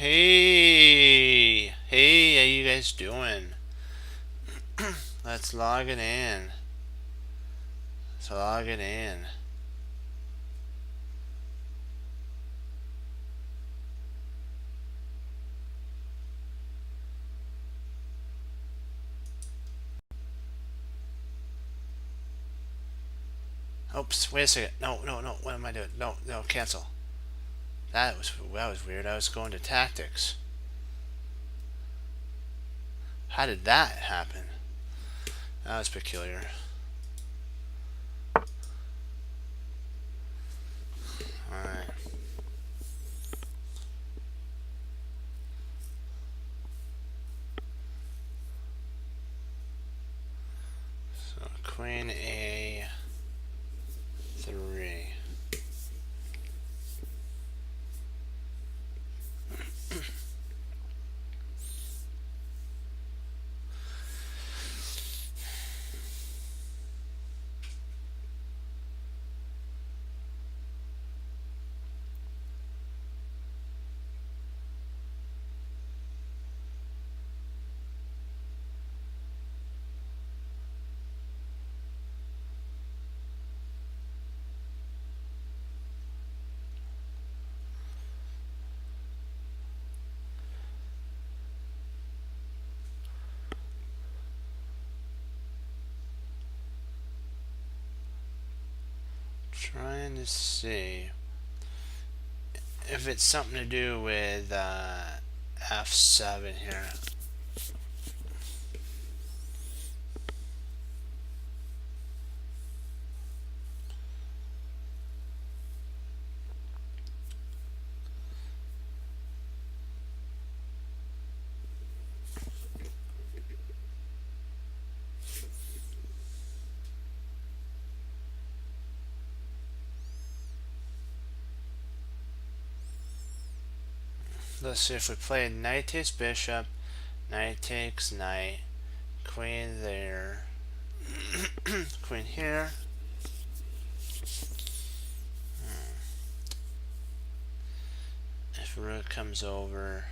Hey, hey, how you guys doing? Let's log it in. Let's log it in. Oops, wait a second. No, no, no. What am I doing? No, no, cancel. That was weird. I was going to tactics. How did that happen? That was peculiar. Alright. So Queen A3. Trying to see if it's something to do with F7 here. Let's see if we play knight takes bishop, knight takes knight, queen there, queen here. If rook comes over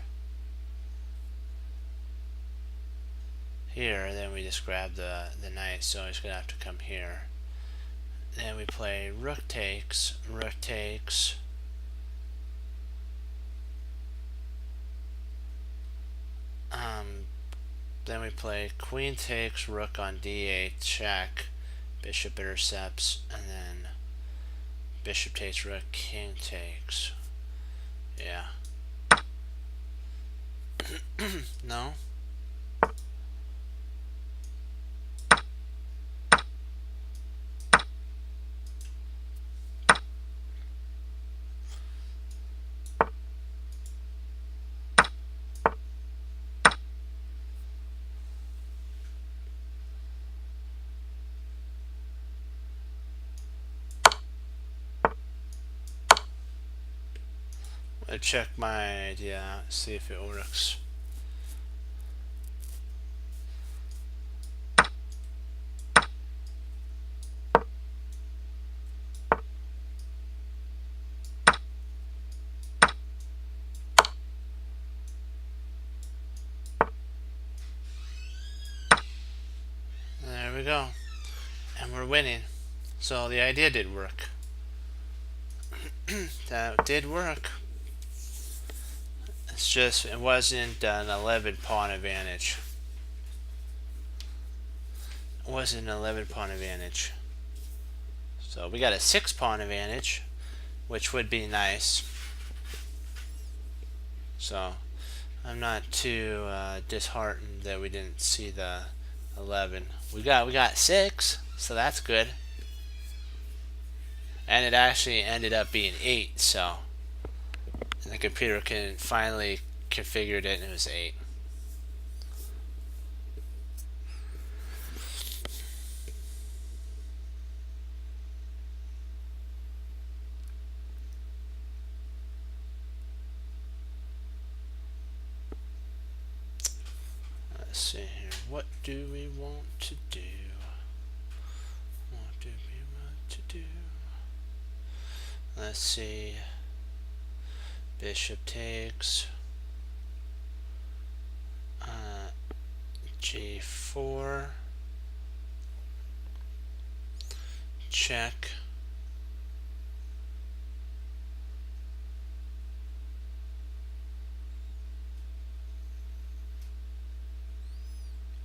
here, then we just grab the knight, so he's gonna have to come here. Then we play rook takes, then we play queen takes, rook on d8, check, bishop intercepts, and then bishop takes rook, king takes. Yeah. No? I check my idea out, see if it works. There we go. And we're winning. So the idea did work. That did work. It's just, it wasn't an 11 pawn advantage. It wasn't an 11 pawn advantage. So we got a 6 pawn advantage, which would be nice. So I'm not too disheartened that we didn't see the 11. We got 6, so that's good. And it actually ended up being 8, so the computer can finally configured it and it was 8. Let's see here. What do we want to do? What do we want to do? Let's see. Bishop takes. G4, check,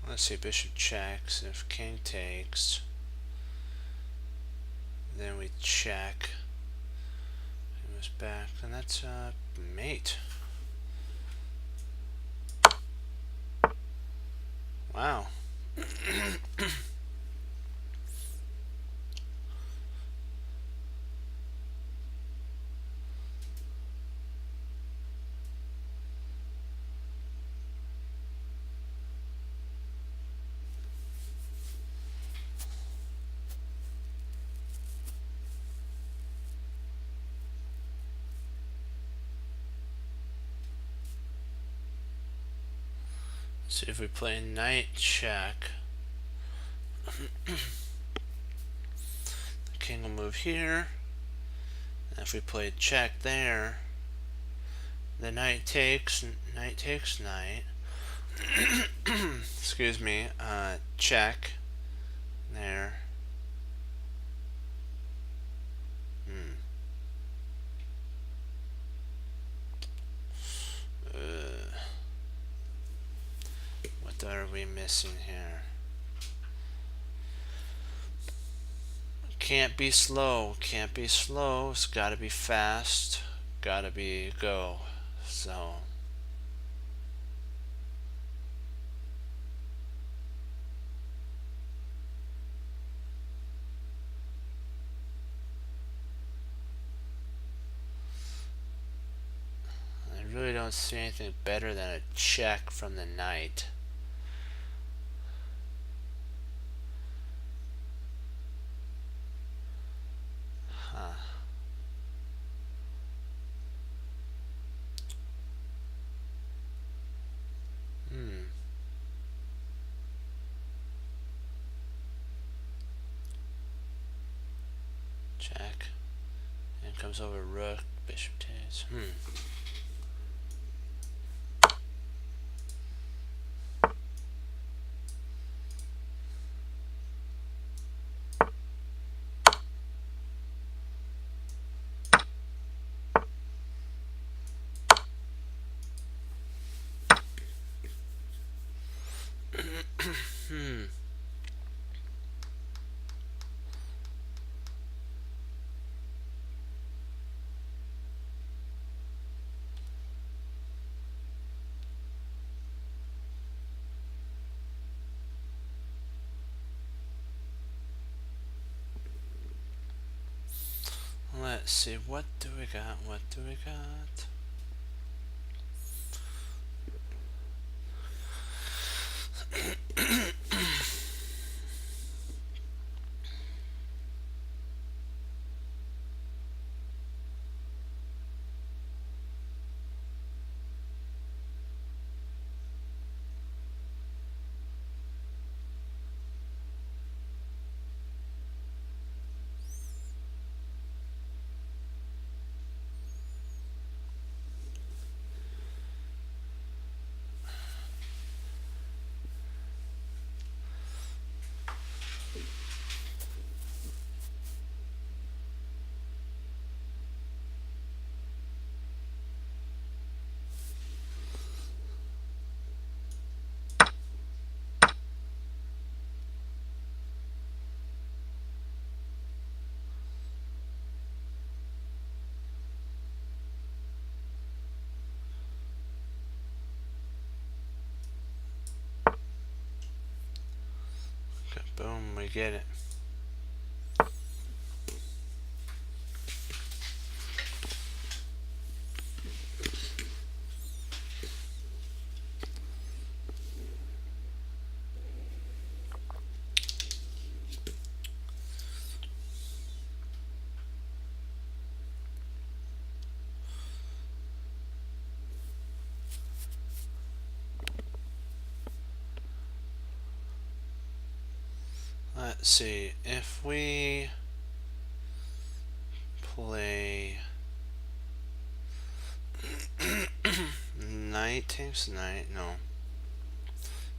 let's see, bishop checks, if king takes, then we check, it was back, and that's mate. Wow. See if we play knight check. The king will move here. And if we play check there, the knight takes knight. Excuse me. Check there. What are we missing here? Can't be slow. Can't be slow. It's got to be fast. Got to be go. So. I really don't see anything better than a check from the knight. Check. And comes over rook, bishop takes. Let's see, what do we got? What do we got? Okay, boom, we get it. Let's see, if we play knight takes knight, no.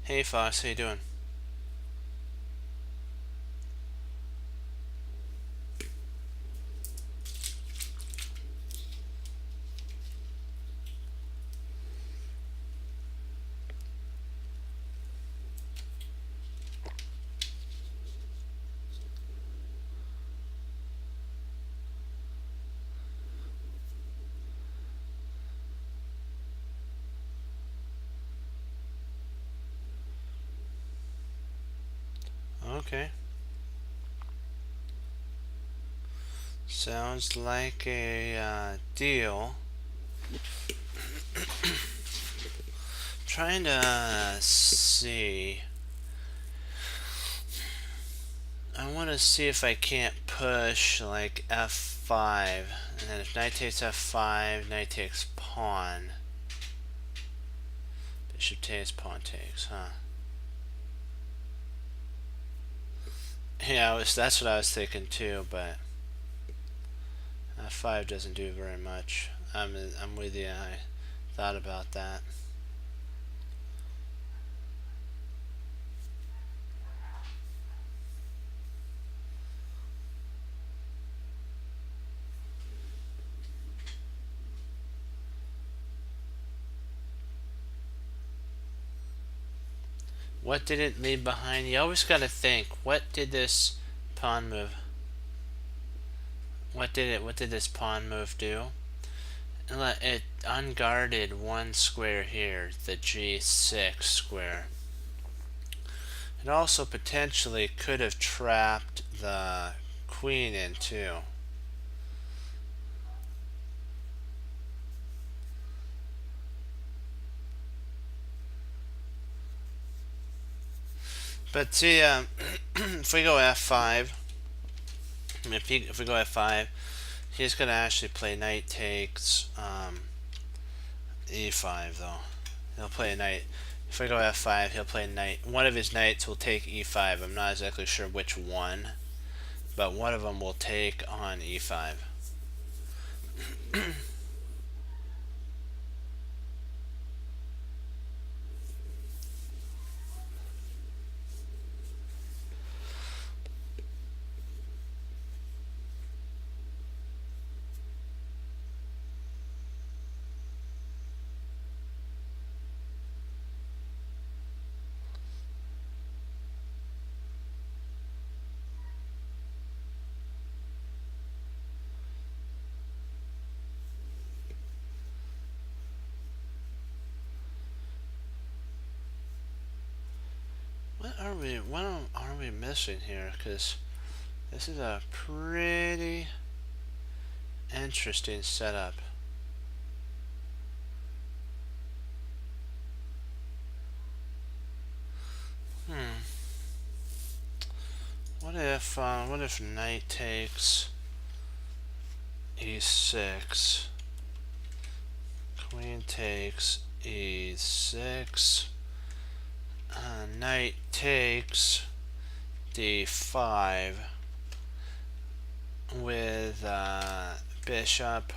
Hey Fox, how you doing? Okay. Sounds like a deal. Trying to see. I want to see if I can't push like f5, and then if knight takes f5, knight takes pawn. Bishop takes, pawn takes, huh? Yeah, that's what I was thinking too, but f5 doesn't do very much. I'm with you. I thought about that. What did it leave behind? You always got to think. What did this pawn move? What did this pawn move do? It unguarded one square here, the G6 square. It also potentially could have trapped the queen in too. But see, if we go f5, if we go f5, he's going to actually play knight takes e5 though. He'll play a knight. If we go f5, he'll play knight. One of his knights will take e5. I'm not exactly sure which one, but one of them will take on e5. What are we missing here? Because this is a pretty interesting setup. What if knight takes e6, queen takes e6, knight takes d5 with bishop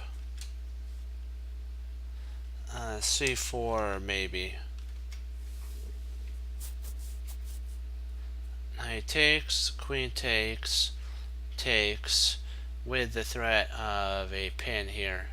c4 maybe. Knight takes, queen takes, takes with the threat of a pin here.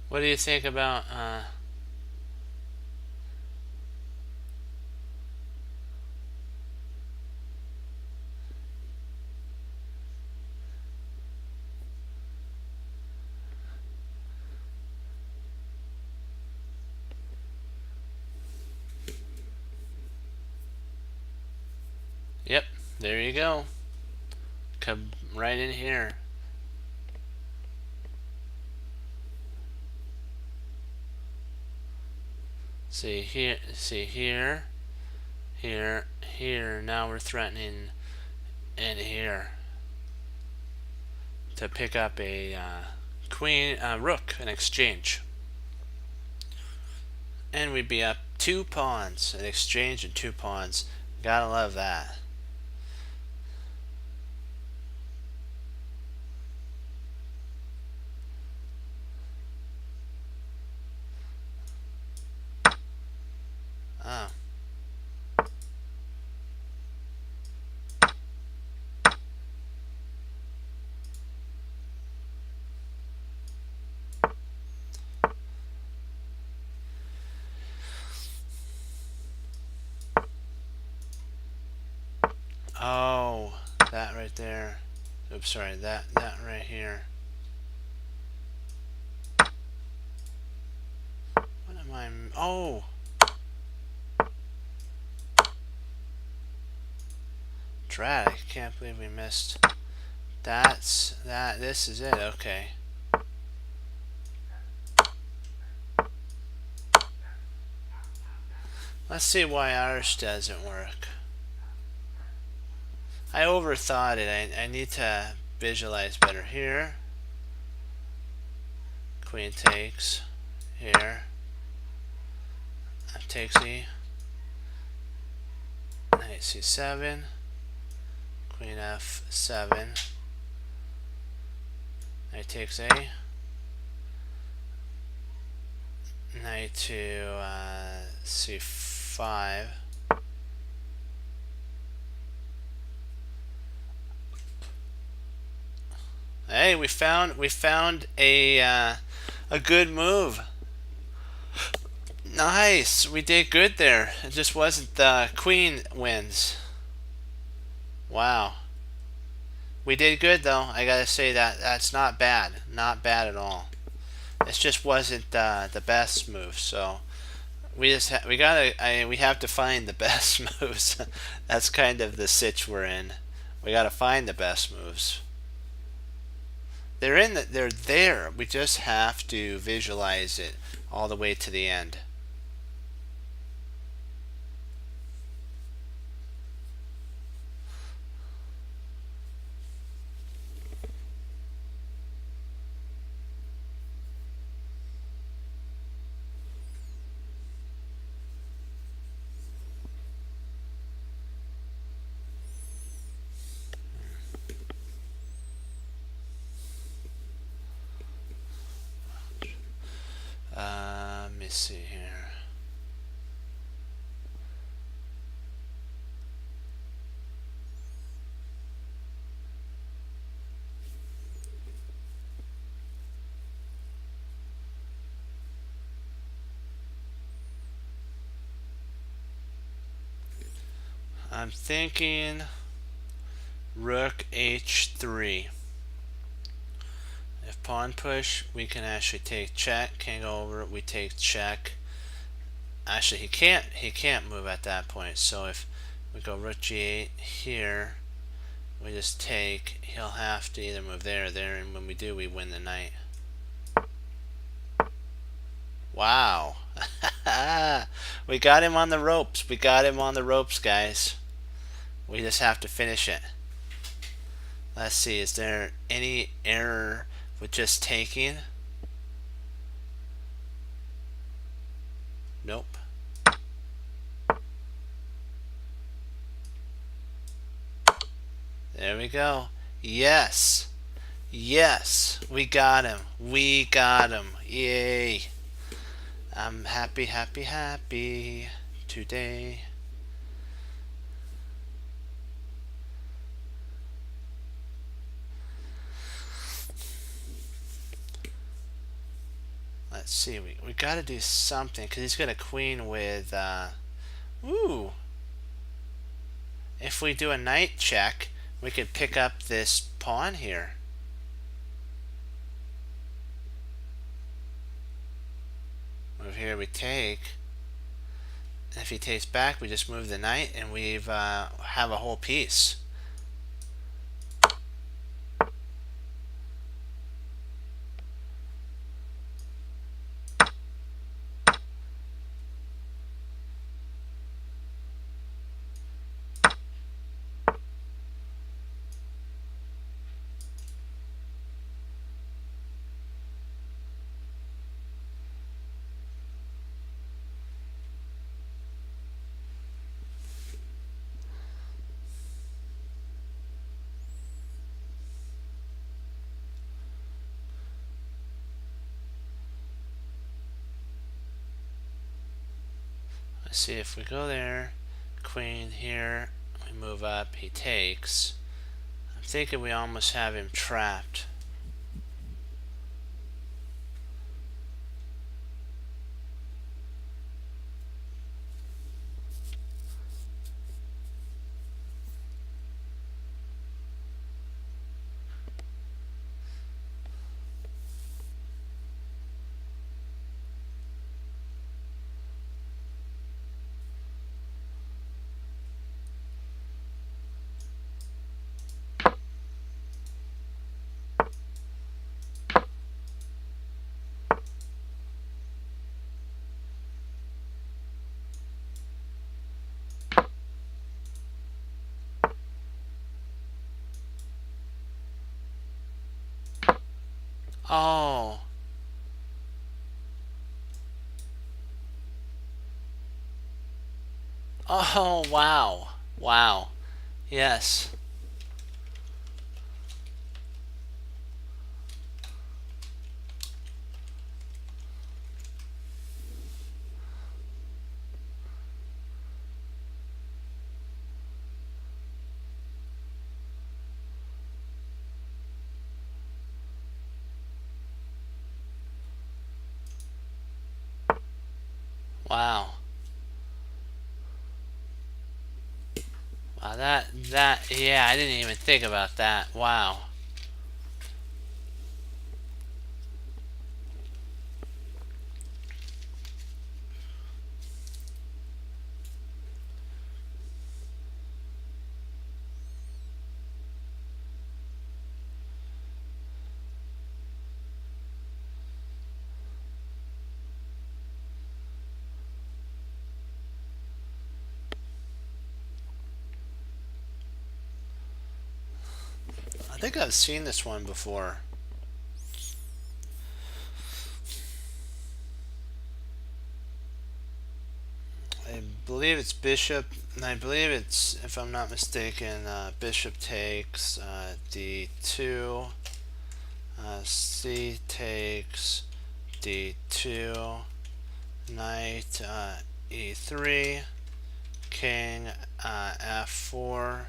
What do you think about Yep, there you go. Come right in here. See here, here. Now we're threatening in here to pick up a rook in exchange. And we'd be up 2 pawns in exchange and 2 pawns. Gotta love that. Oh. Oh, that right there. Oops, sorry, that right here. What am I? Oh, drat! I can't believe we missed. That's that. This is it. Okay. Let's see why ours doesn't work. I overthought it. I need to visualize better here. Queen takes here. Takes E. Knight C7. Queen F7. Knight takes A. Knight to C5. Hey, we found a good move. Nice, we did good there. It just wasn't the queen wins. Wow. We did good though. I gotta say that's not bad. Not bad at all. It just wasn't the best move. So we have to find the best moves. That's kind of the sitch we're in. We gotta find the best moves. They're there. We just have to visualize it all the way to the end. Let me see here. I'm thinking rook h3. If pawn push, we can actually take check. Can't go over it. We take check. Actually, he can't move at that point. So if we go rook g8 here, we just take. He'll have to either move there or there, and when we do, we win the knight. Wow. We got him on the ropes. We got him on the ropes, guys. We just have to finish it. Let's see, is there any error with just taking? Nope. There we go. Yes. Yes. We got him. We got him. Yay. I'm happy, happy, happy today. Let's see, we got to do something because he's got a queen with ooh. If we do a knight check, we could pick up this pawn here. Move here, we take. And if he takes back, we just move the knight and we've have a whole piece. Let's see, if we go there, queen here, we move up, he takes. I'm thinking we almost have him trapped. Oh. Oh, wow. Wow. Yes. Wow. Wow, yeah, I didn't even think about that. Wow. I think I've seen this one before. I believe it's bishop, and I believe it's, if I'm not mistaken, bishop takes d2, c takes d2, knight e3, king f4,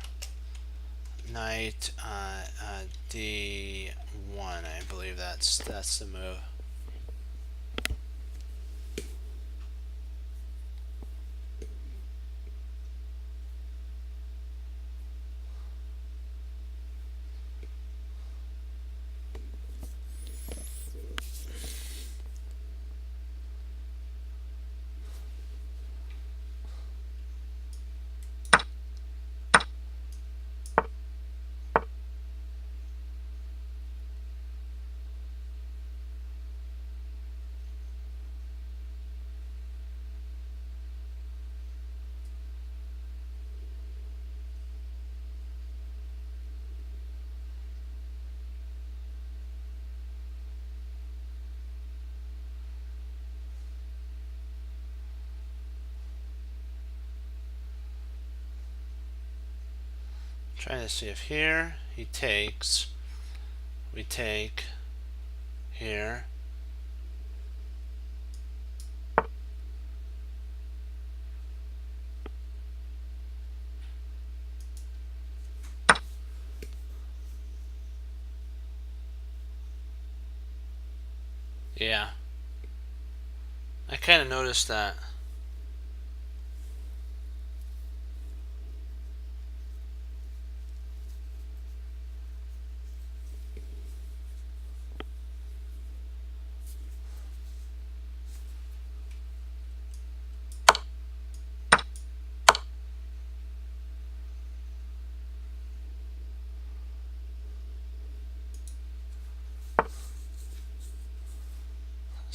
knight d1. I believe that's the move. Trying to see if here he takes, we take here. Yeah, I kind of noticed that.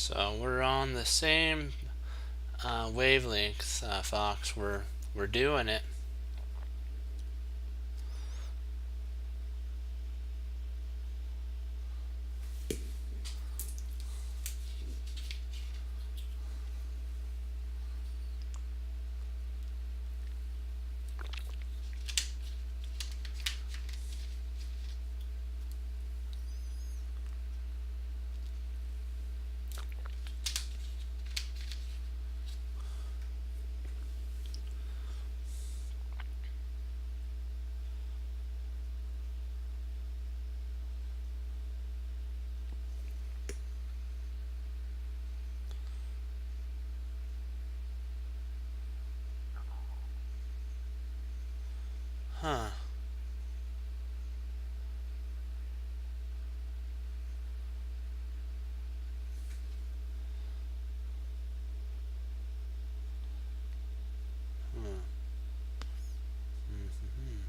So we're on the same wavelength, Fox. We're doing it. Huh. Hmm. Mm-hmm.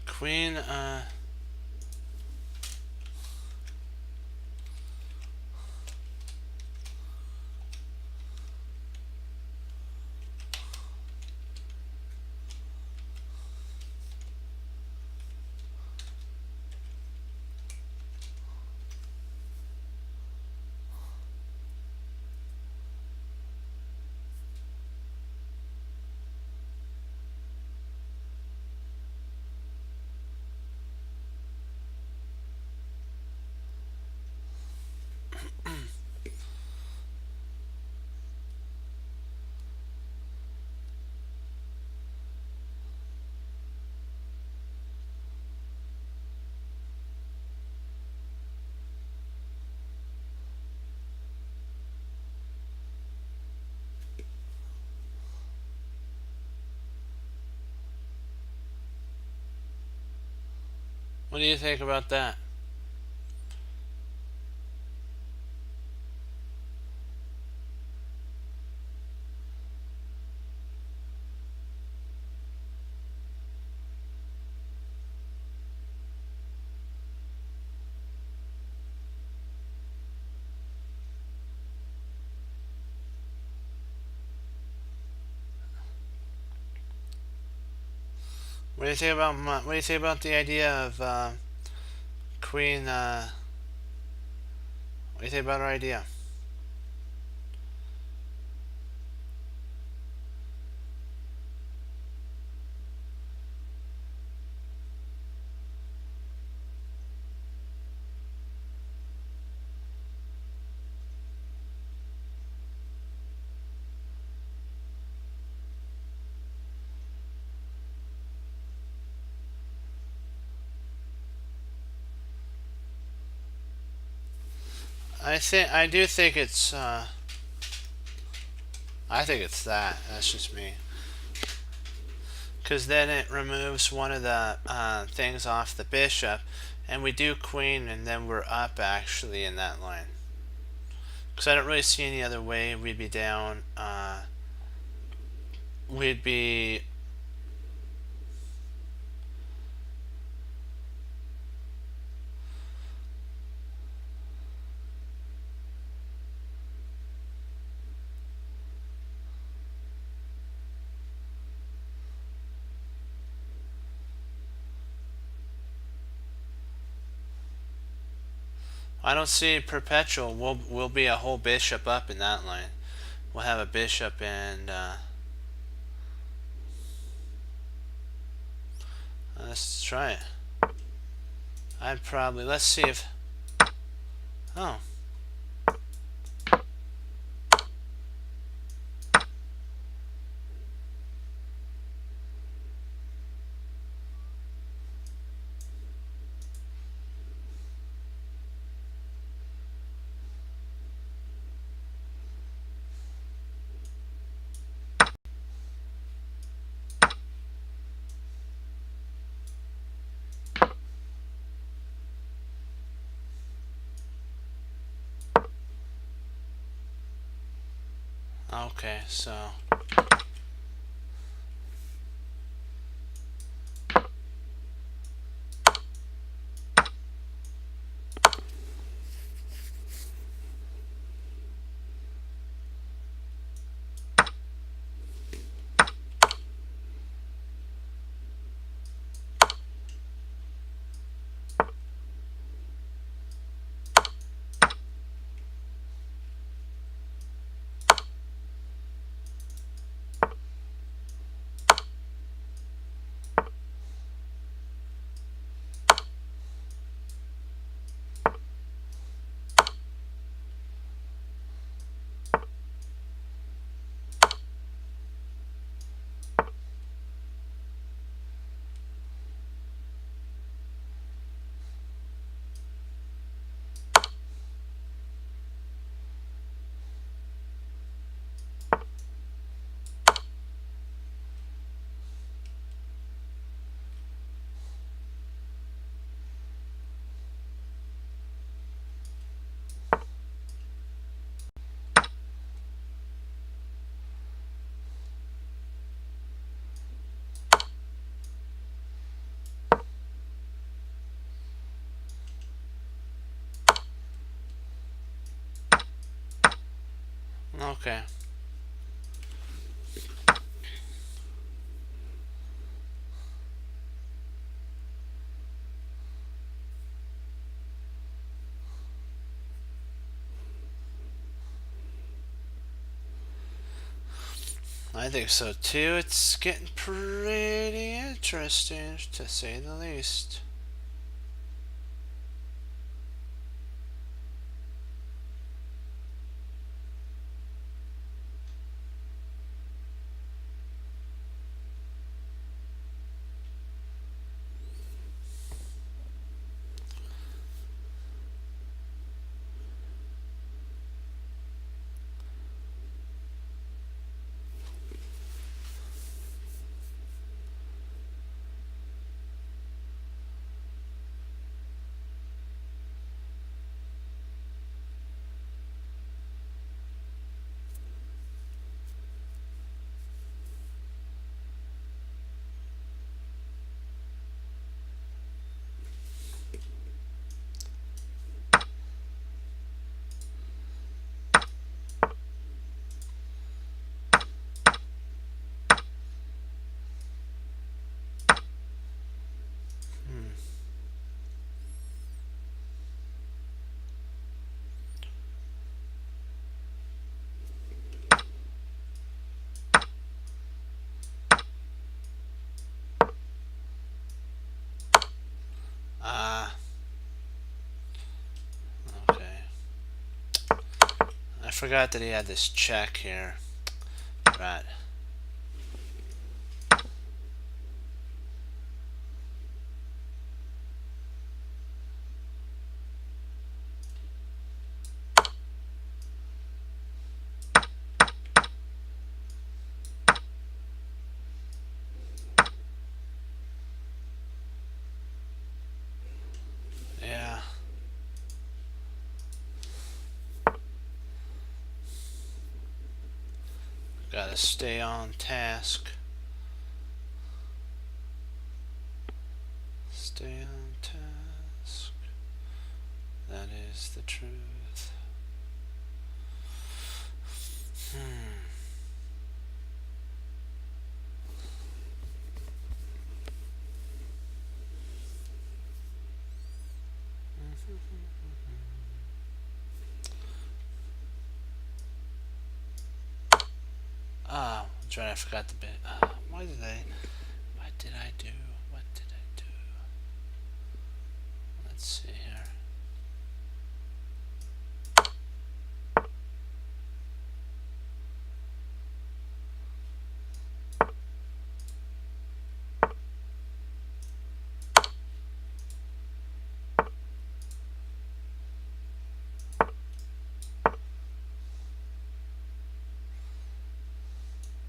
Queen, what do you think about that? What do you think about what do you think about the idea of Queen? What do you think about our idea? I do think it's I think it's that. That's just me. Because then it removes one of the things off the bishop, and we do queen, and then we're up actually in that line. Because I don't really see any other way we'd be down. We'd be. I don't see perpetual. We'll be a whole bishop up in that line. We'll have a bishop and. Let's try it. I'd probably. Let's see if. Oh. Okay, so. Okay. I think so too. It's getting pretty interesting, to say the least. Ah, okay. I forgot that he had this check here. Right. Yeah. Gotta stay on task. Stay on task. That is the truth. Ah, that's right. I forgot the bit. What did I do? What did I do? Let's see here.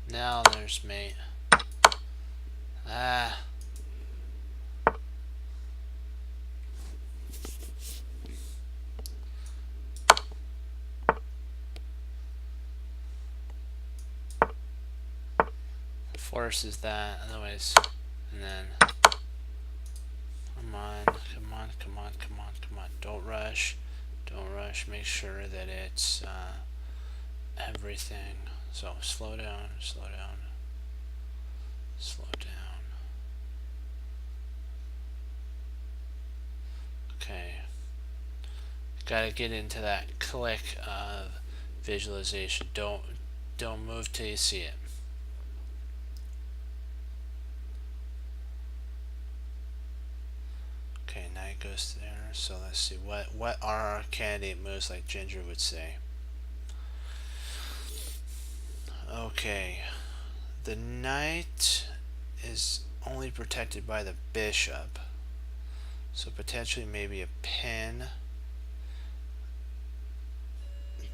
Now there's mate. Ah. Forces that, otherwise, and then come on, come on, come on, come on, come on. Don't rush. Don't rush. Make sure that it's everything. So slow down, slow down, slow down. Okay. Gotta get into that click of visualization. Don't move till you see it. Okay, now it goes there. So let's see what are our candidate moves, like Ginger would say. Okay, the knight is only protected by the bishop, so potentially maybe a pin.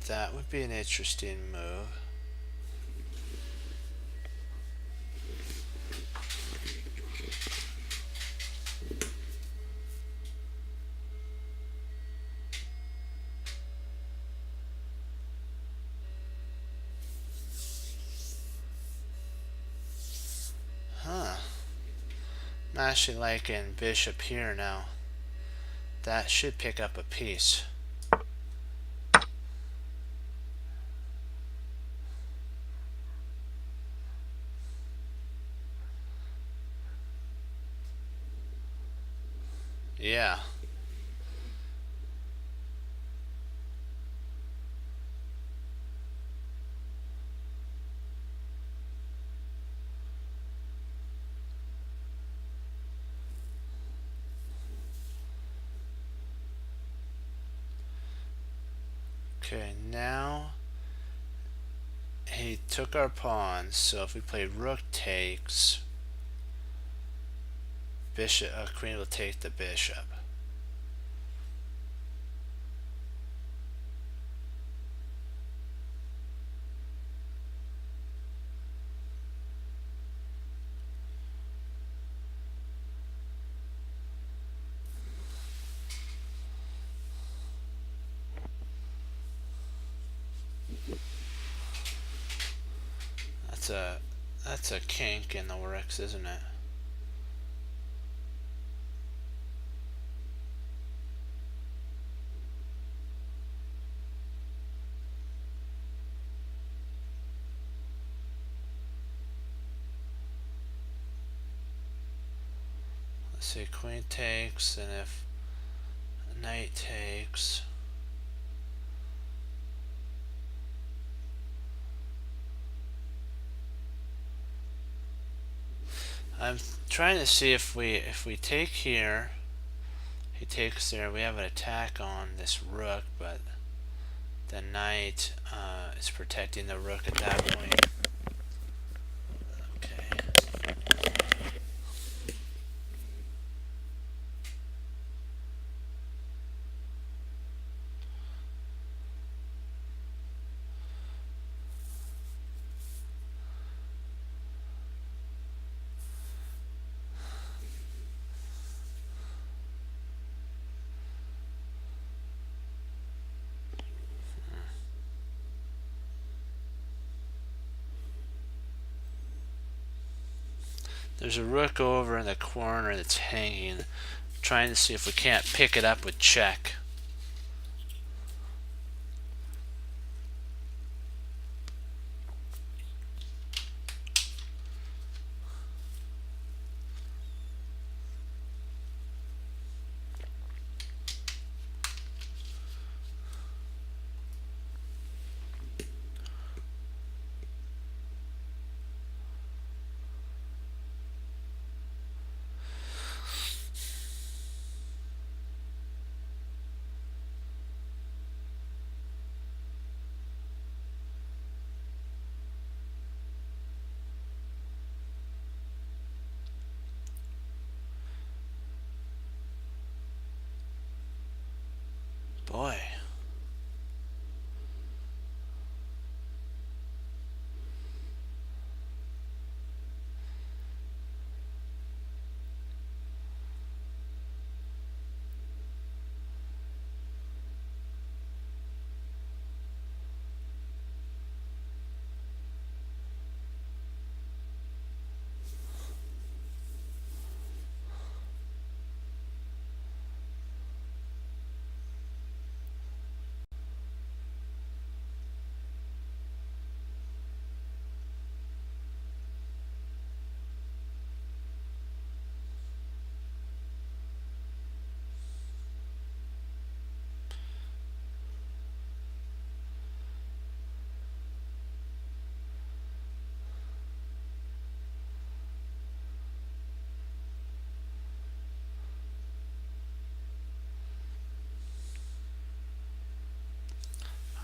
That would be an interesting move. Huh. I'm actually liking bishop here now. That should pick up a piece. Yeah. Okay, now he took our pawns, so if we play rook takes, bishop, queen will take the bishop. That's a kink in the works, isn't it? Let's see, queen takes, and if knight takes, I'm trying to see if we take here, he takes there, we have an attack on this rook, but the knight is protecting the rook at that point. Okay. There's a rook over in the corner that's hanging. Trying to see if we can't pick it up with check. Boy.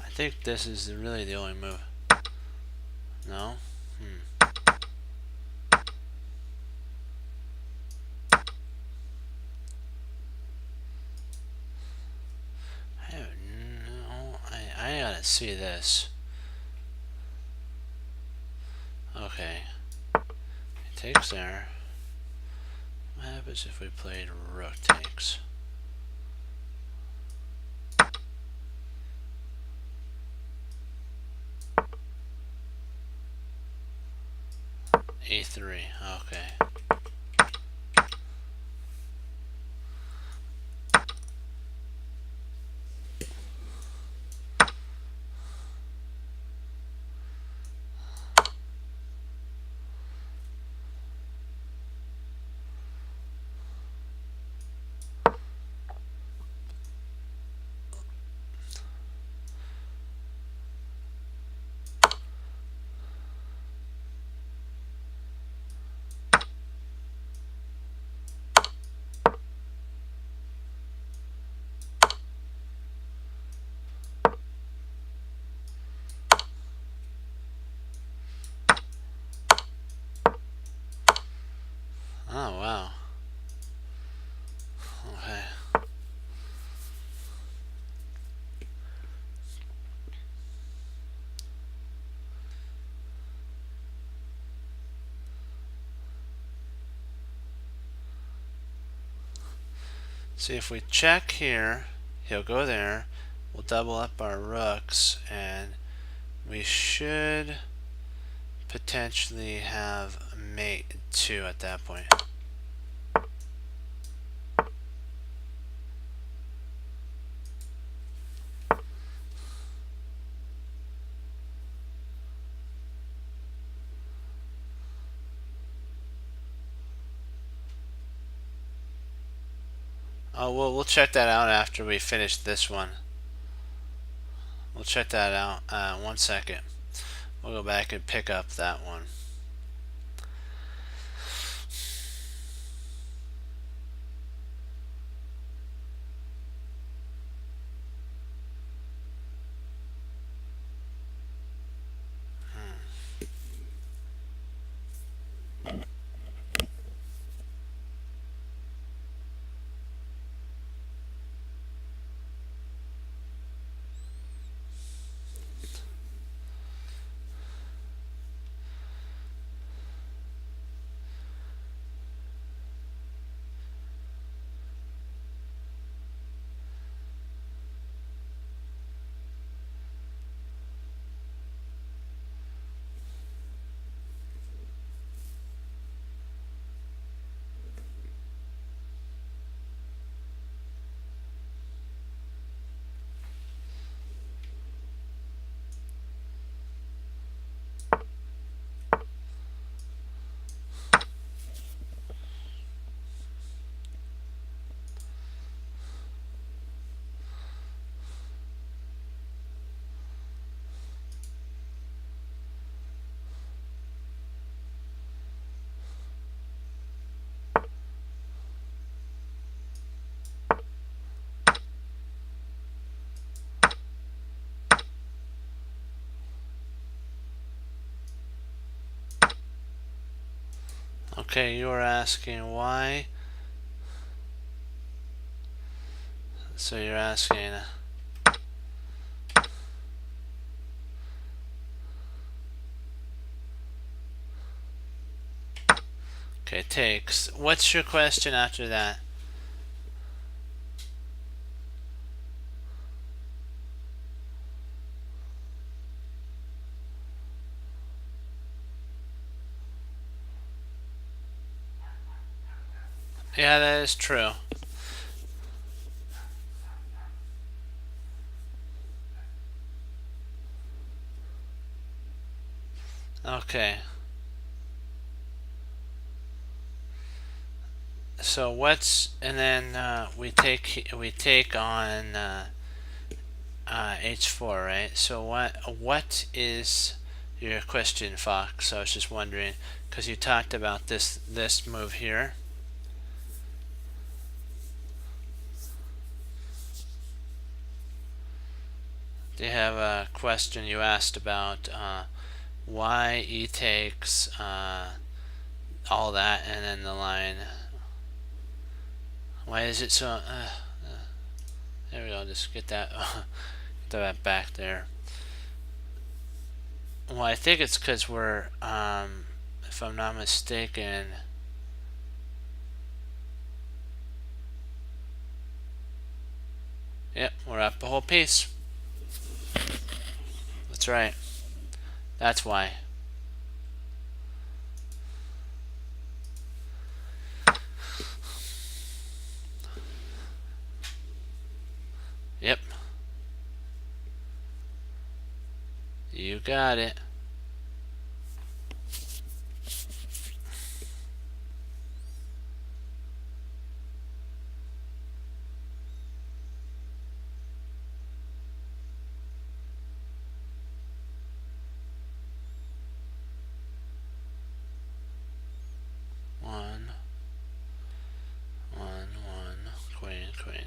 I think this is really the only move. No? I don't know. I gotta see this. Okay. It takes there. What happens if we played rook takes? E3. Okay. Oh, wow. Okay. See, if we check here, he'll go there. We'll double up our rooks, and we should potentially have mate 2 at that point. Oh, we'll check that out after we finish this one. We'll check that out. 1 second. We'll go back and pick up that one. Okay, you were asking why. So you're asking. Okay, takes. What's your question after that? Yeah, that is true. Okay. So what's, and then we take on H4, right? So what is your question, Fox? I was just wondering because you talked about this move here. Do you have a question you asked about why E takes all that, and then the line? Why is it so? There we go. Just get that get that back there. Well, I think it's because we're, if I'm not mistaken. Yep, we're up a whole piece. That's right. That's why. Yep. You got it. One, queen, queen.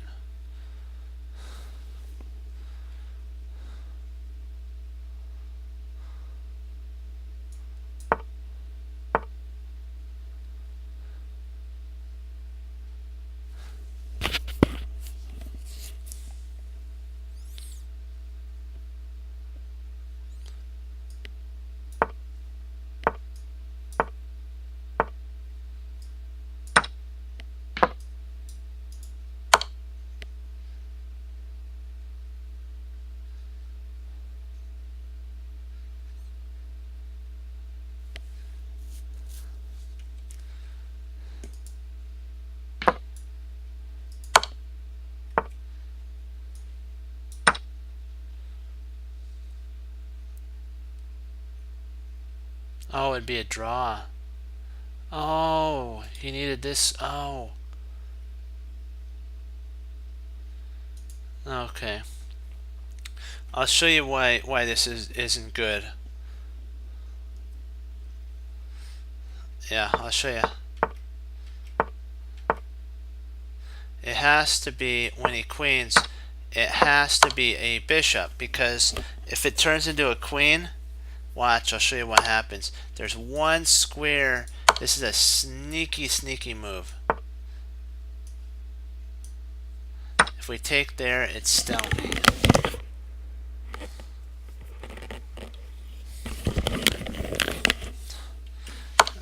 Oh, it'd be a draw. Oh, he needed this. Oh. Okay. I'll show you why this isn't good. Yeah, I'll show you. It has to be, when he queens, it has to be a bishop, because if it turns into a queen, watch, I'll show you what happens. There's one square. This is a sneaky move. If we take there, it's stalemate.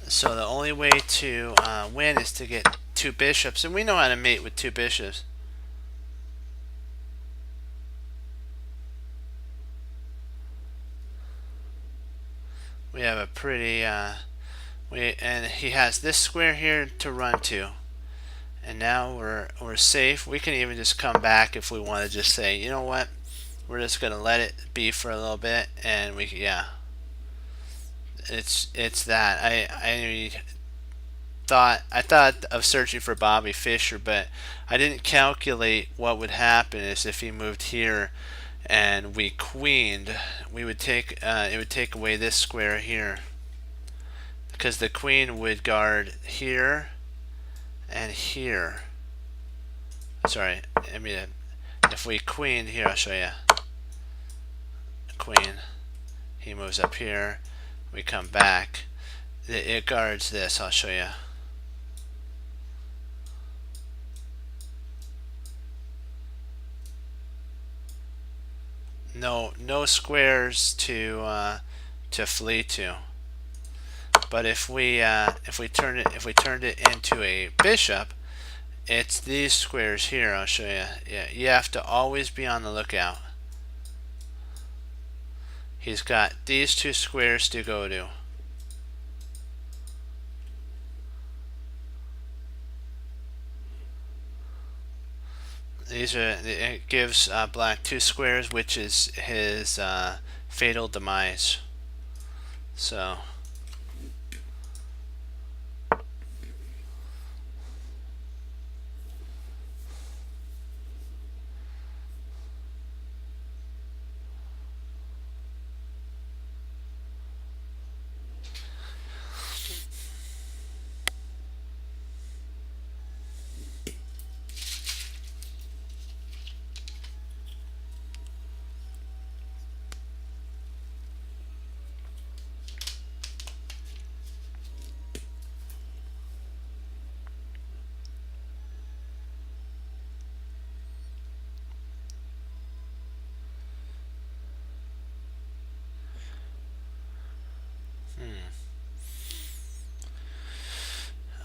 So the only way to win is to get two bishops, and we know how to mate with two bishops. We have a pretty and he has this square here to run to, and now we're safe. We can even just come back if we want to just say, you know what, we're just gonna let it be for a little bit, and yeah, it's that. I thought of searching for Bobby Fischer, but I didn't calculate what would happen is if he moved here and we queened, we would take it would take away this square here, because the queen would guard here and here. Sorry, I mean, if we queen here, I'll show you. Queen, he moves up here, we come back, it guards this. I'll show you. No squares to flee to. But if we turned it into a bishop, it's these squares here. I'll show you. Yeah, you have to always be on the lookout. He's got these two squares to go to. It gives black two squares, which is his fatal demise. So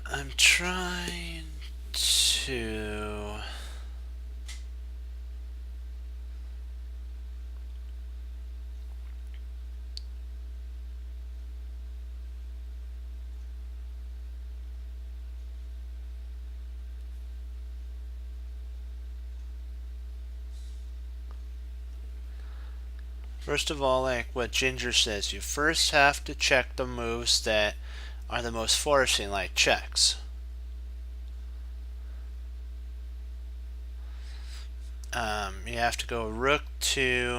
I'm trying to. First of all, like what Ginger says, you first have to check the moves that are the most forcing, like checks. You have to go rook to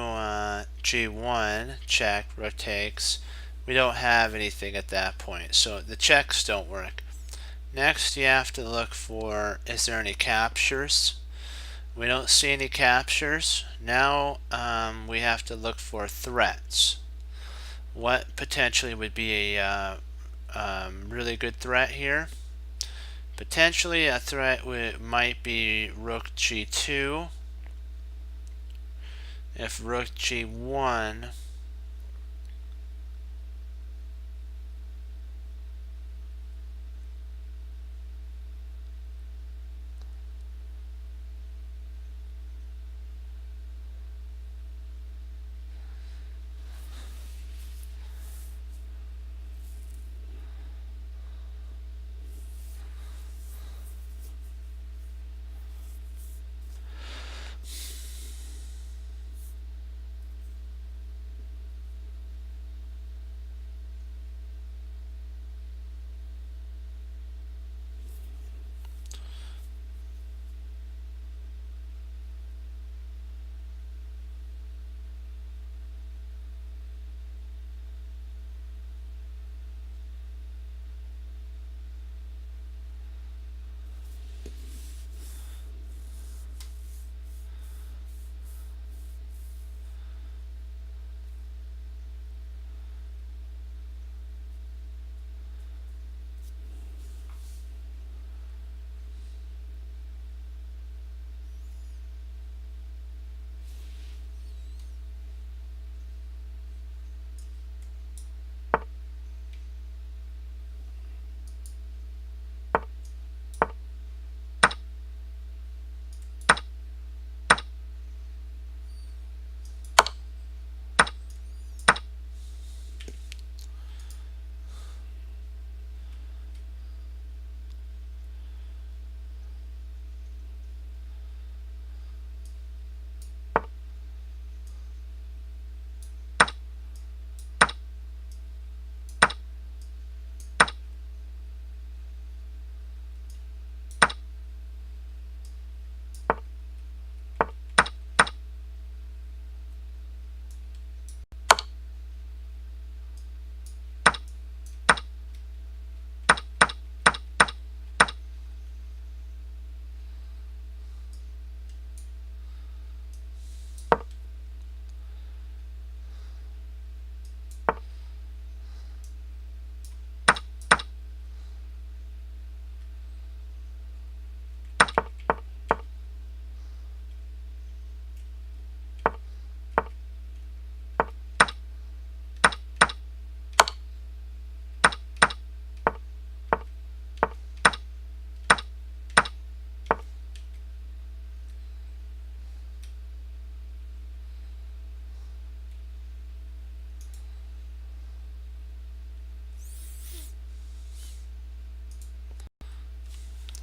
g1, check, rook takes. We don't have anything at that point, so the checks don't work. Next, you have to look for, is there any captures? We don't see any captures. Now we have to look for threats. What potentially would be a really good threat here? Potentially a threat might be rook g2. If rook g1,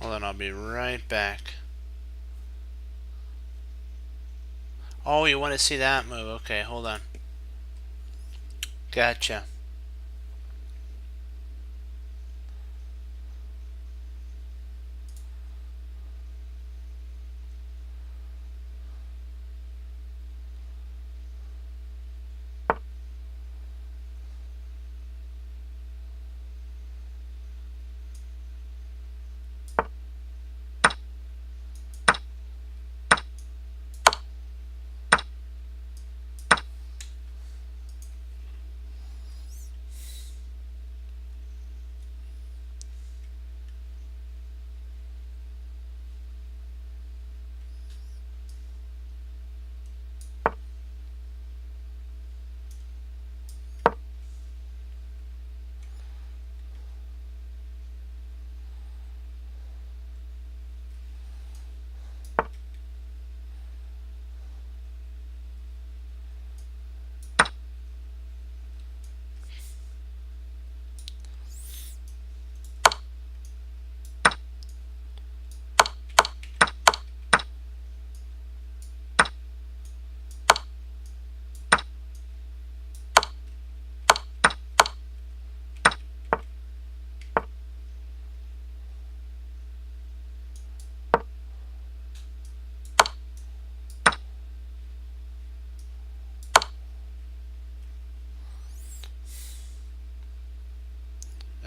Hold on, I'll be right back. Oh, you want to see that move? Okay, hold on. Gotcha.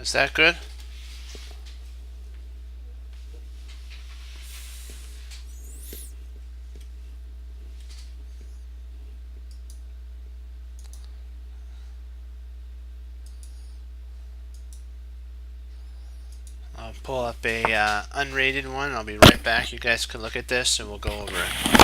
Is that good? I'll pull up a unrated one. I'll be right back. You guys can look at this and we'll go over it.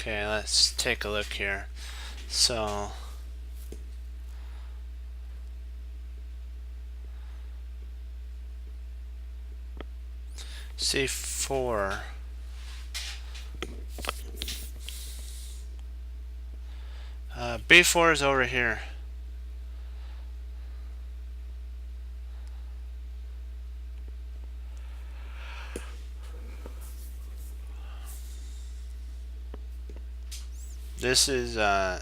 Okay, let's take a look here. So C4, B4 is over here. This is HGF.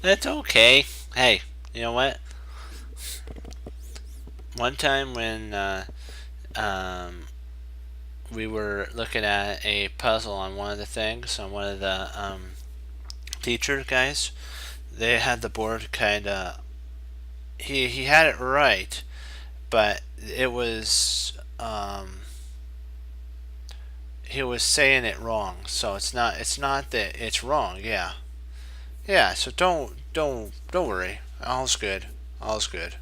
That's okay. Hey, you know what? One time when we were looking at a puzzle on one of the things on one of the teacher guys, they had the board kind of. He had it right, but it was he was saying it wrong. So it's not that it's wrong. Yeah, yeah. So don't worry. All's good. All's good.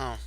Oh.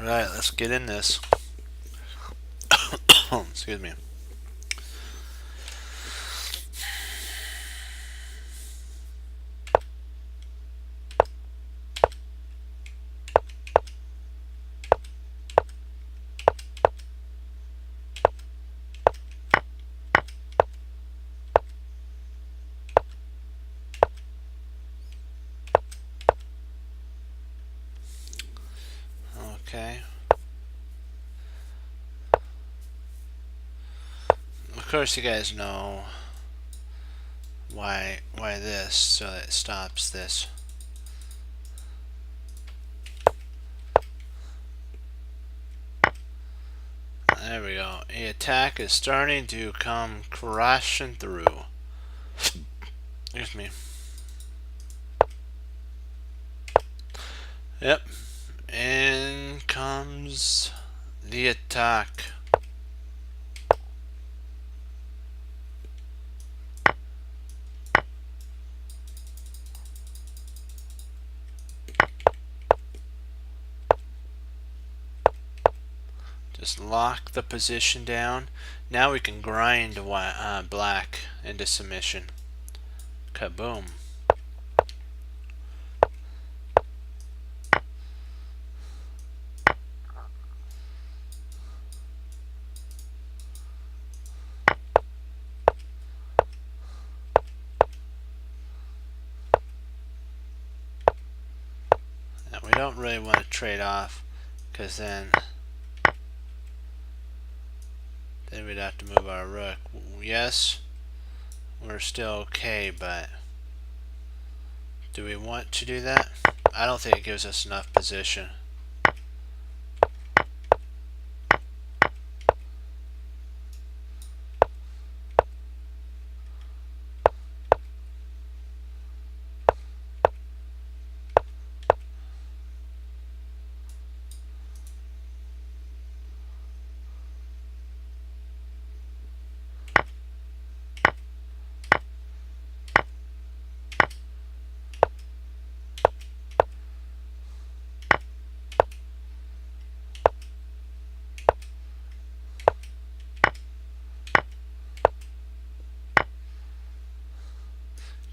Alright, let's get in this. Excuse me. Okay. Of course you guys know why this, so that it stops this. There we go. The attack is starting to come crashing through. Excuse me. Yep. In comes the attack. Just lock the position down. Now we can grind black into submission. Kaboom. Now we don't really want to trade off, because then we'd have to move our rook. Yes, we're still okay, but do we want to do that? I don't think it gives us enough position.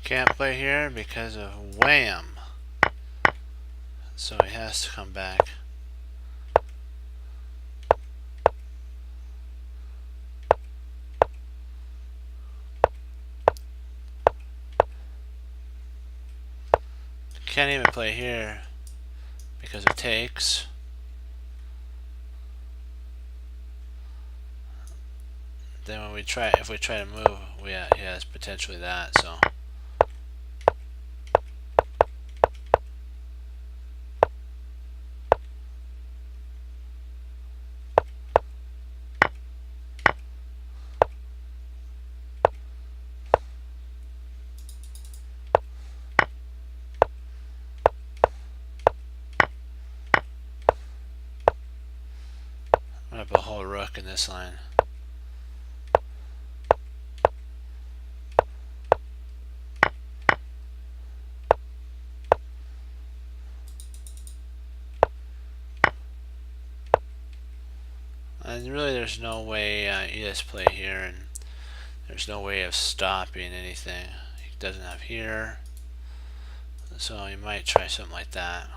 Can't play here because of wham. So he has to come back. Can't even play here because of takes. Then when we try, if we try to move, he has potentially that. So. I'm gonna put a whole rook in this line. And really there's no way you just play here, and there's no way of stopping anything. He doesn't have here, so you might try something like that.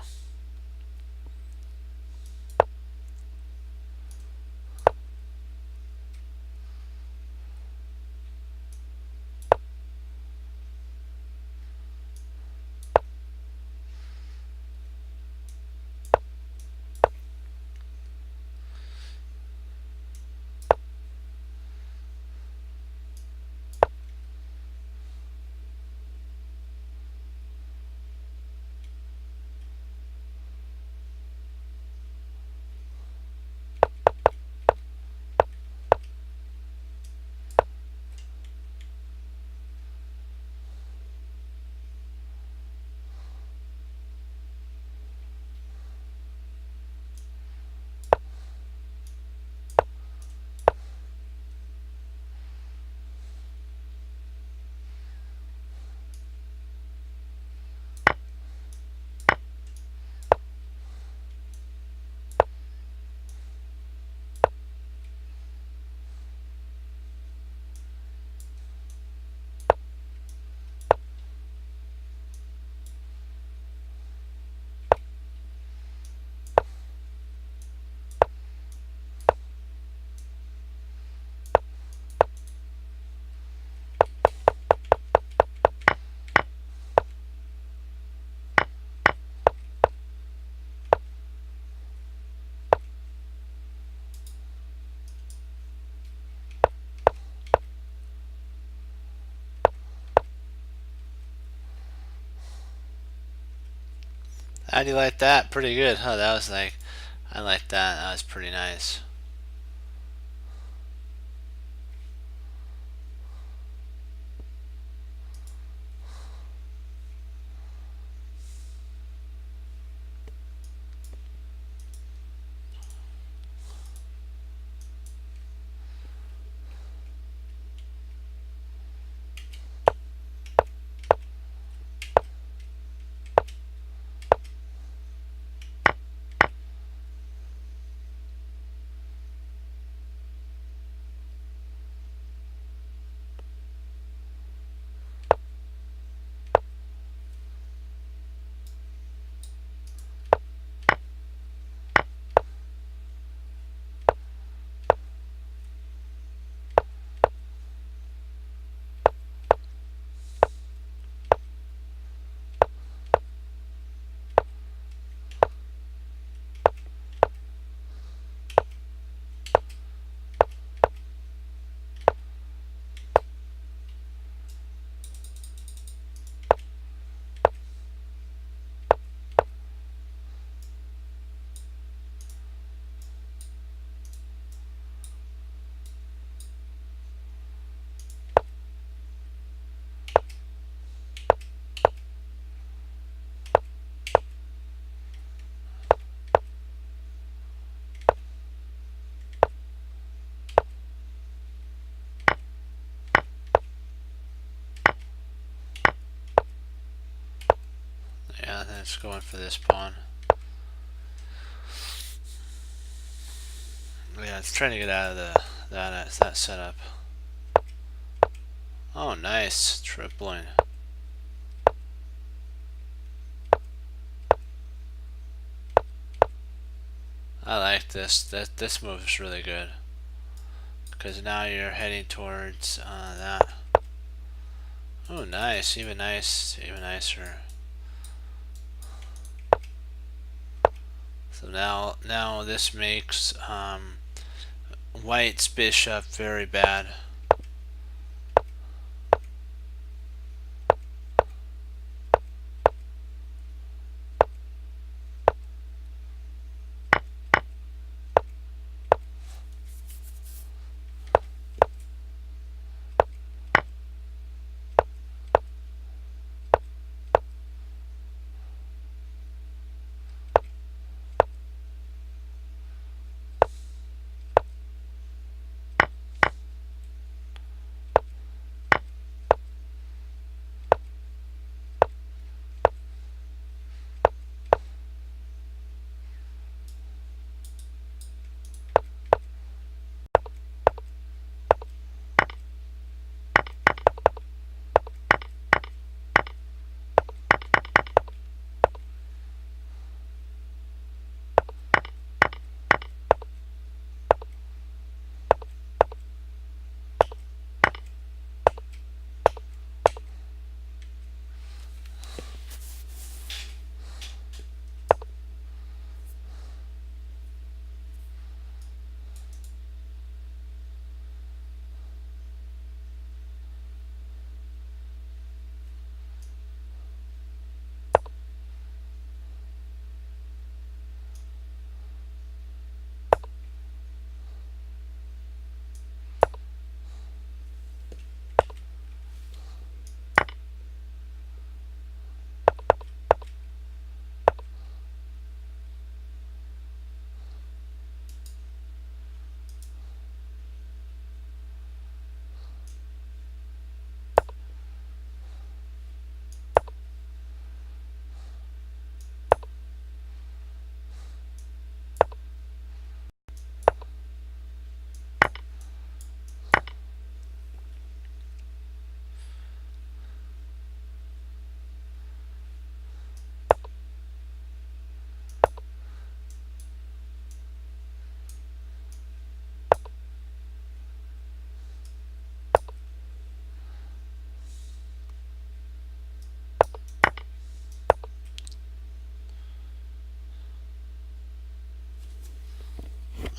How do you like that? Pretty good, huh? That was like, I like that. That was pretty nice. Yeah, that's going for this pawn. Yeah, it's trying to get out of that setup. Oh, nice, tripling. I like this. This move is really good because now you're heading towards that. Oh, nice, even nicer. So now this makes White's bishop very bad.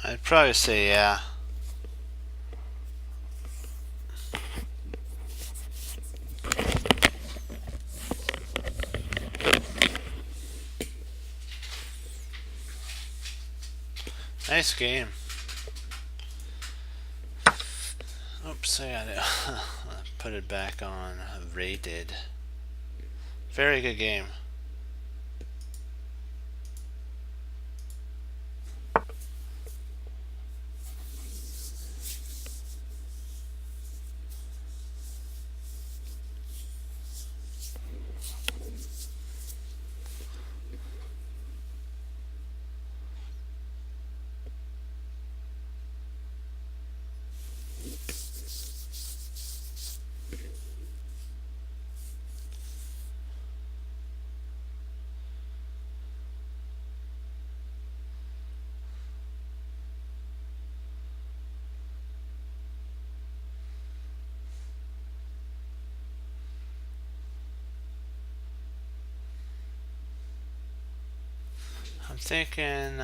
I'd probably say yeah. Nice game. Oops, I gotta put it back on rated. Very good game. I'm thinking,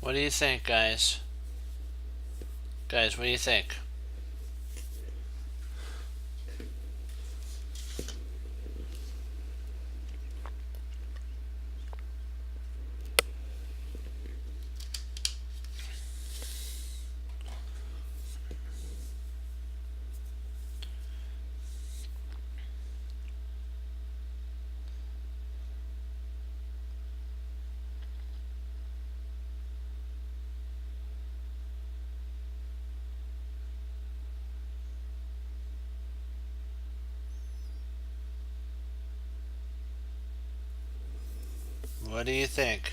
what do you think, guys? Guys, what do you think? What do you think?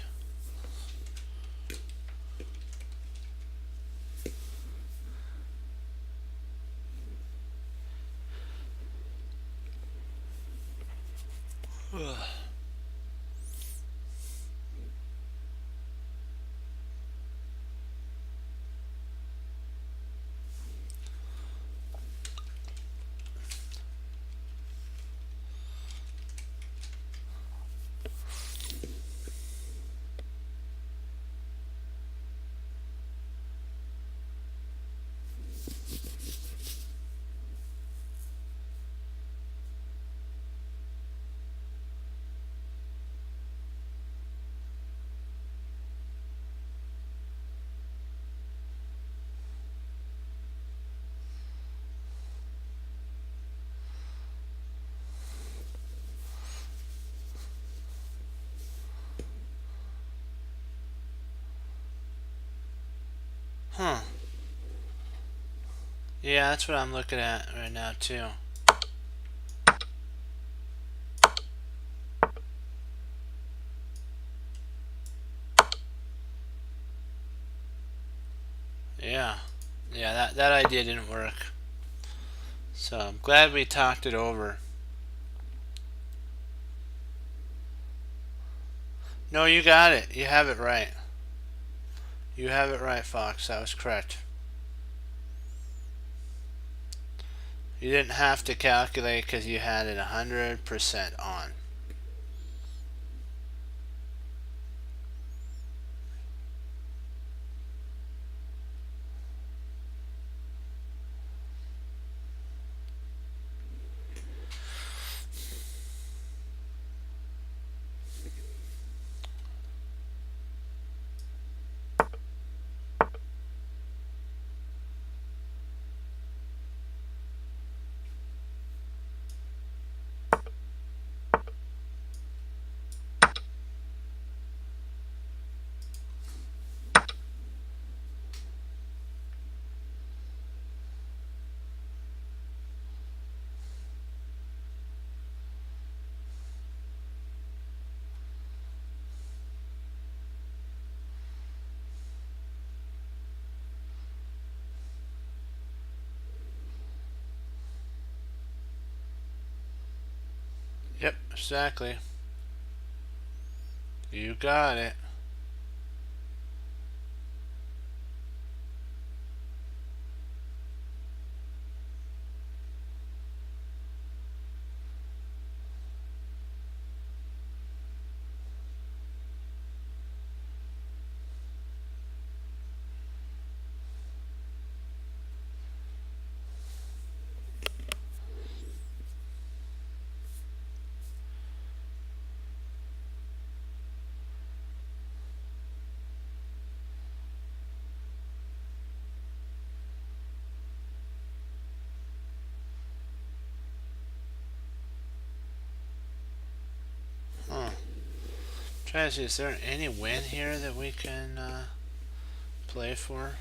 Huh. Yeah, that's what I'm looking at right now, too. Yeah. Yeah, that idea didn't work. So I'm glad we talked it over. No, you got it. You have it right. You have it right, Fox. That was correct. You didn't have to calculate because you had it 100% on. Yep, exactly. You got it. Try to see, is there any win here that we can play for?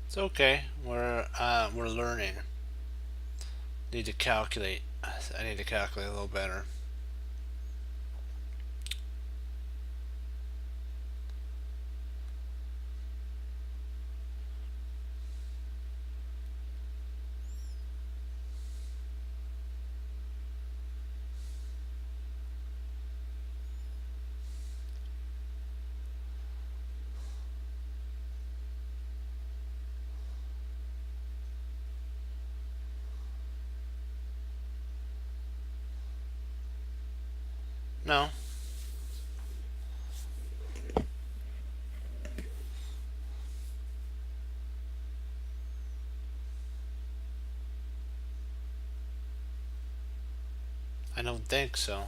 It's okay. We're learning. Need to calculate. I need to calculate a little better. No. I don't think so.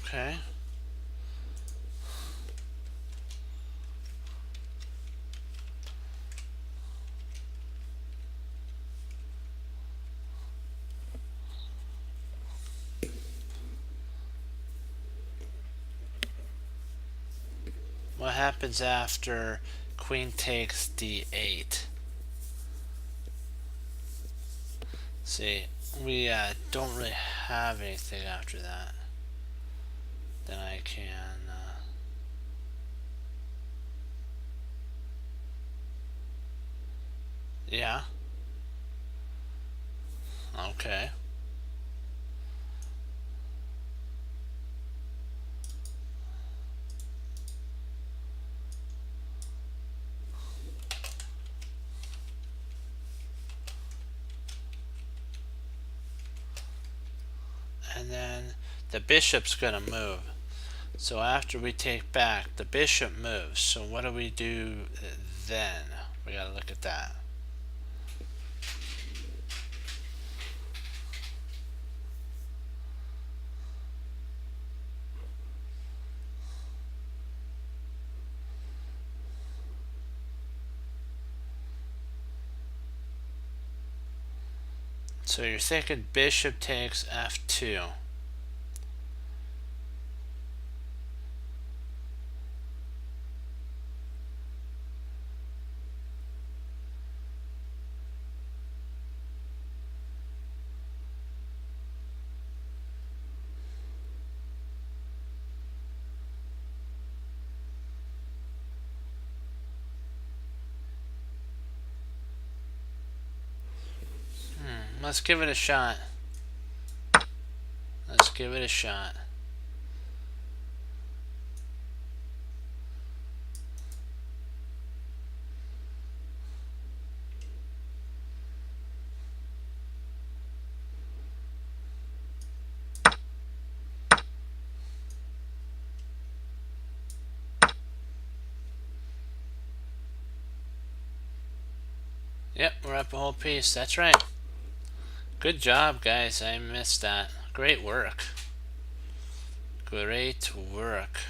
Okay. What happens after queen takes d8? See, we don't really have anything after that. Then I can. Yeah. Okay. And then the bishop's gonna move. So after we take back, the bishop moves. So what do we do then? We gotta look at that. So you're thinking bishop takes f2. Let's give it a shot. Let's give it a shot. Yep, we're up a whole piece. That's right. Good job, guys. I missed that. Great work. Great work.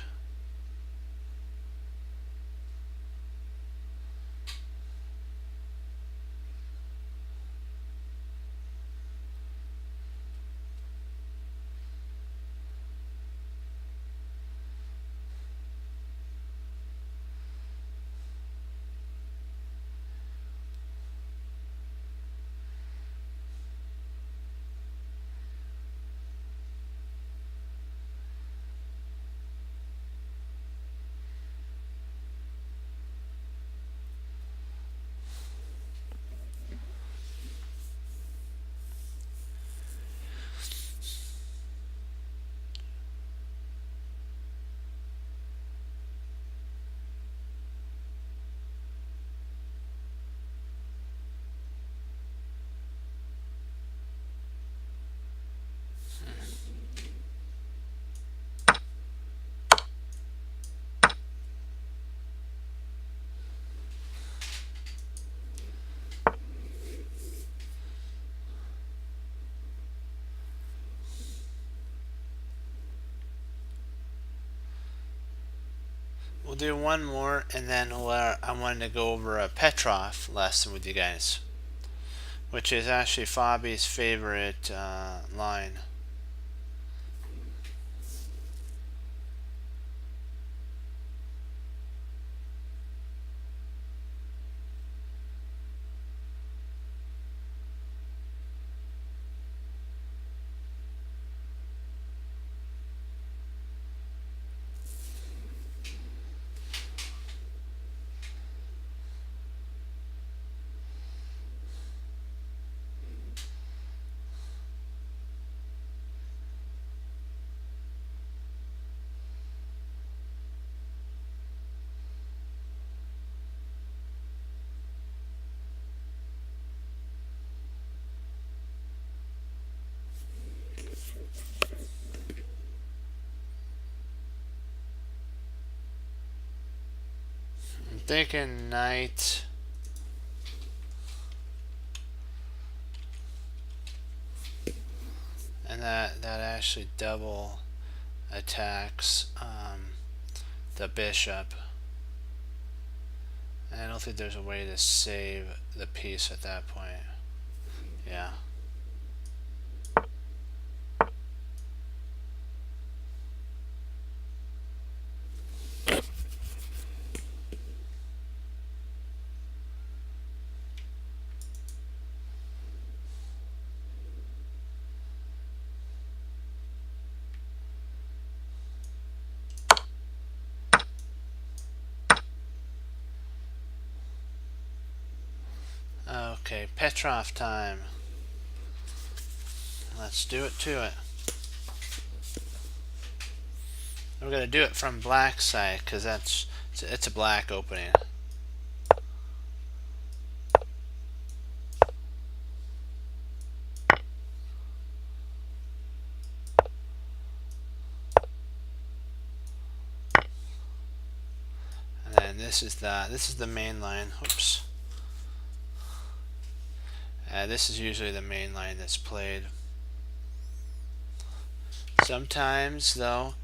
We'll do one more, and then I wanted to go over a Petrov lesson with you guys, which is actually Fabi's favorite line. I'm thinking knight. And that actually double attacks the bishop. And I don't think there's a way to save the piece at that point. Yeah. Okay, Petrov time. Let's do it to it. We're gonna do it from black side because it's a black opening. And then this is the main line. Oops. This is usually the main line that's played. Sometimes, though,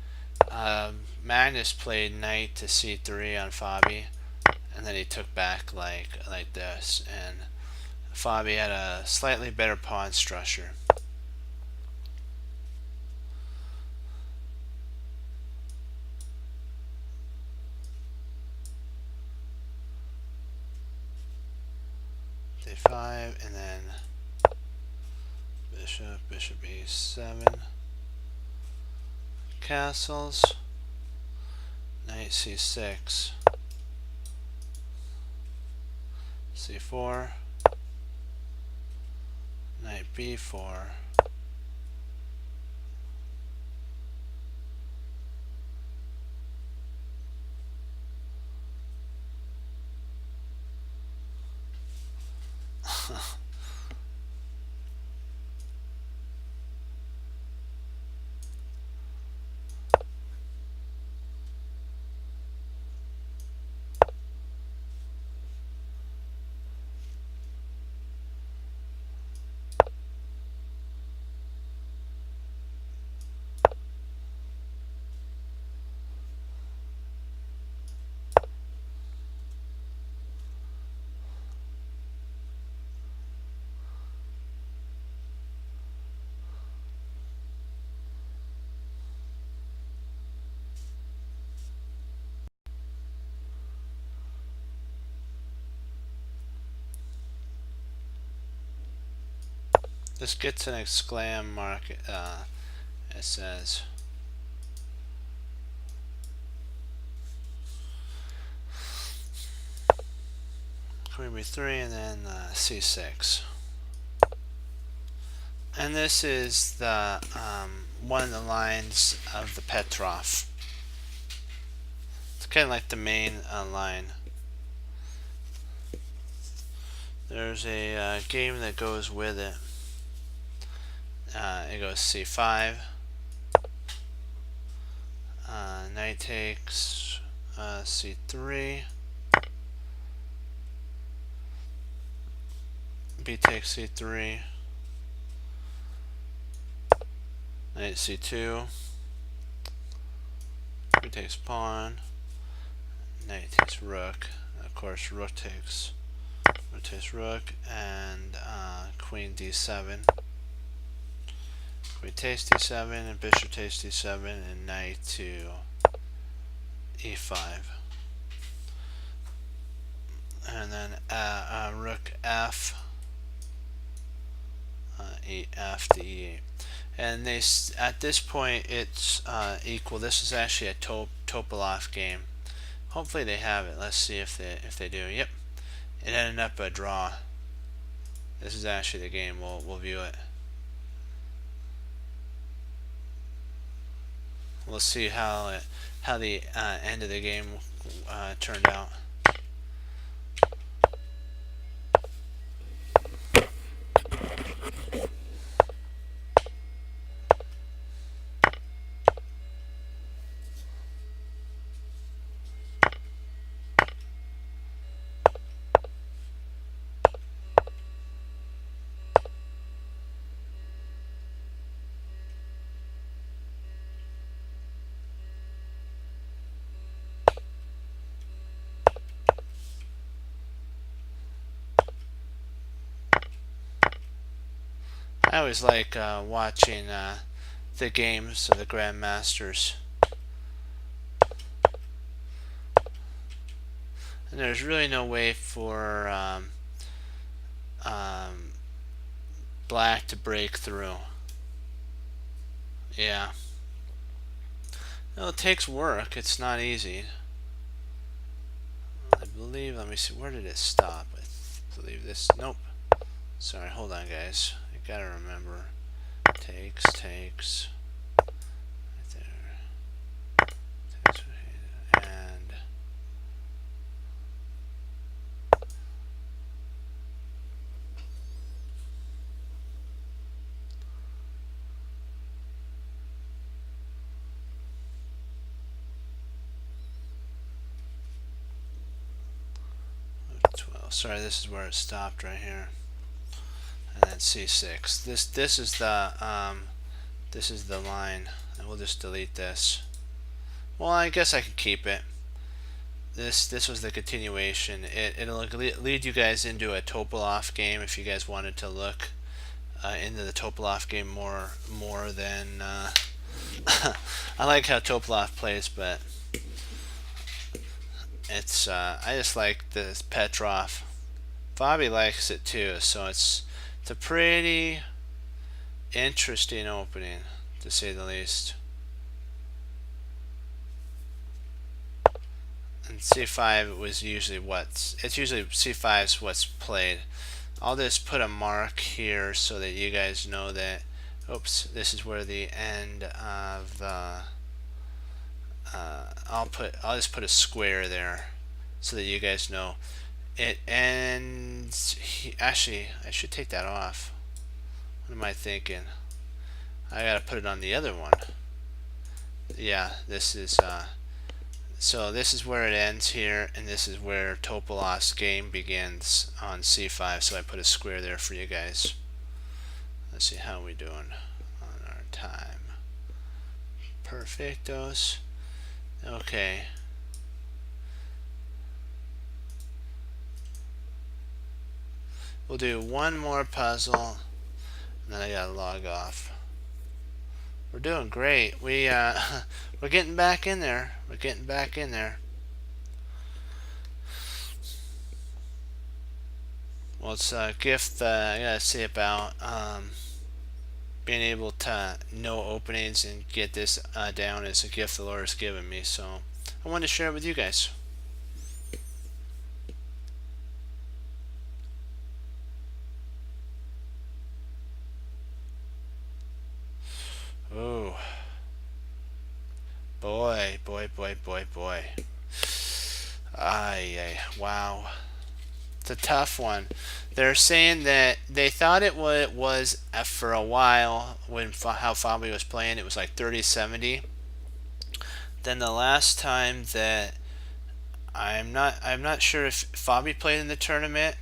Magnus played knight to c3 on Fabi, and then he took back like this, and Fabi had a slightly better pawn structure. D5, and then bishop e7, castles, knight c6, c4, knight b4, this gets an exclam mark, it says. Queen b3 and then c6. And this is the one of the lines of the Petrov. It's kind of like the main line. There's a game that goes with it. It goes c5, knight takes c3, b takes c3, knight c2, b takes pawn, knight takes rook, of course rook takes rook, and queen d7, queen takes d7, and bishop takes d7, and knight to e5, and then rook f, f to e8. And they, at this point, it's equal. This is actually a Topalov game. Hopefully they have it. Let's see if they do. Yep, it ended up a draw. This is actually the game. We'll view it. We'll see how the end of the game turned out. I always like watching the games of the Grandmasters. And there's really no way for black to break through. Yeah. No, it takes work. It's not easy. I believe, let me see, where did it stop? I believe this, nope. Sorry, hold on guys. I gotta remember. Takes, right there. Takes, and sorry, this is where it stopped right here, and then c6. This is the line, and we'll just delete this. Well, I guess I can keep it. this was the continuation. It'll lead you guys into a Topolov game if you guys wanted to look into the Topolov game more than I like how Topolov plays, but it's I just like this Petrov. Bobby likes it too, so it's a pretty interesting opening, to say the least. And c5 was usually it's usually c5 is what's played. I'll just put a mark here so that you guys know that, oops, this is where the end of the I'll just put a square there so that you guys know it ends. Actually, I should take that off. What am I thinking? I gotta put it on the other one. Yeah, this is so this is where it ends here, and this is where Topolov's game begins on c5, so I put a square there for you guys. Let's see how we doing on our time. Perfectos. Okay. We'll do one more puzzle, and then I gotta log off. We're doing great. We're getting back in there. We're getting back in there. Well, it's a gift I gotta say about being able to know openings and get this down is a gift the Lord has given me. So I wanted to share it with you guys. Oh, boy. Wow. It's a tough one. They're saying that they thought it was for a while when how Fabi was playing, it was like 30-70. Then the last time that I'm not sure if Fabi played in the tournament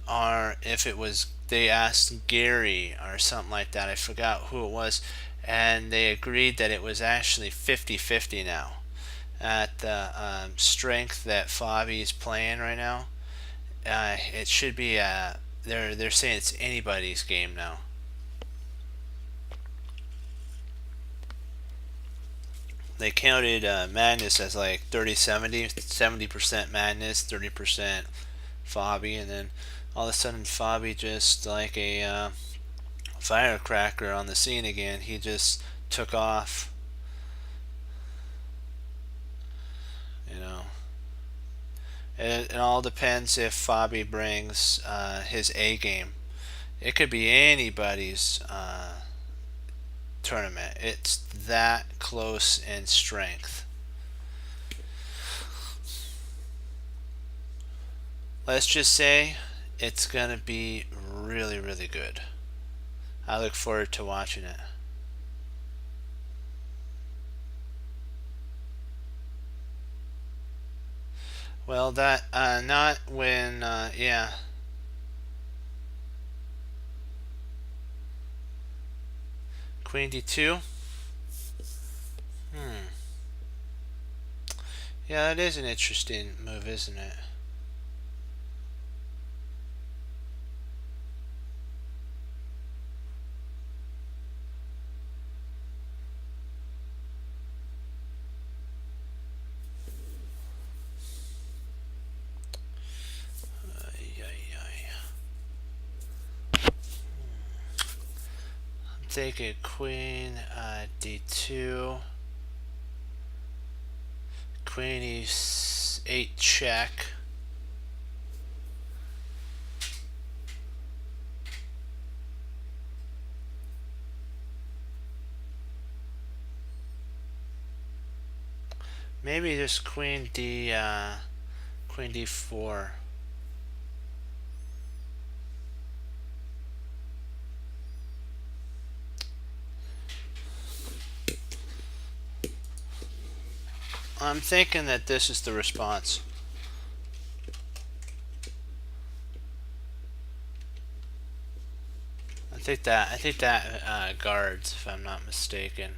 or if it was they asked Gary or something like that. I forgot who it was, and they agreed that it was actually 50-50 now at the strength that Fabi's playing right now. It should be they're saying it's anybody's game now. They counted Madness as like 30-70, 70% Madness, 30% Fabi, and then all of a sudden Fabi just like a firecracker on the scene again. He just took off. You know, it all depends if Fabi brings his A game. It could be anybody's tournament. It's that close in strength. Let's just say it's gonna be really, really good. I look forward to watching it. Well, that not when yeah. Queen d2. Yeah, that is an interesting move, isn't it? Take a queen d2, queen e8 check. Maybe just queen d4. I'm thinking that this is the response. I think that guards, if I'm not mistaken.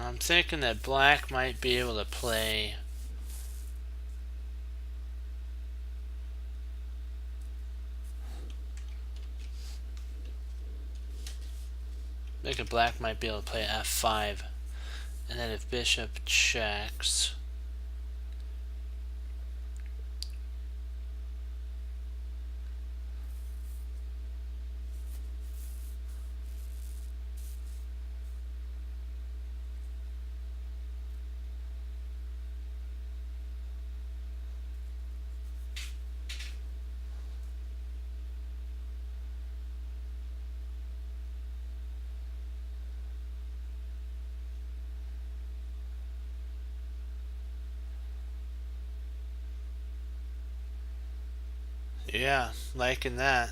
I'm thinking that black might be able to play black might be able to play f5, and then if bishop checks, yeah, liking that.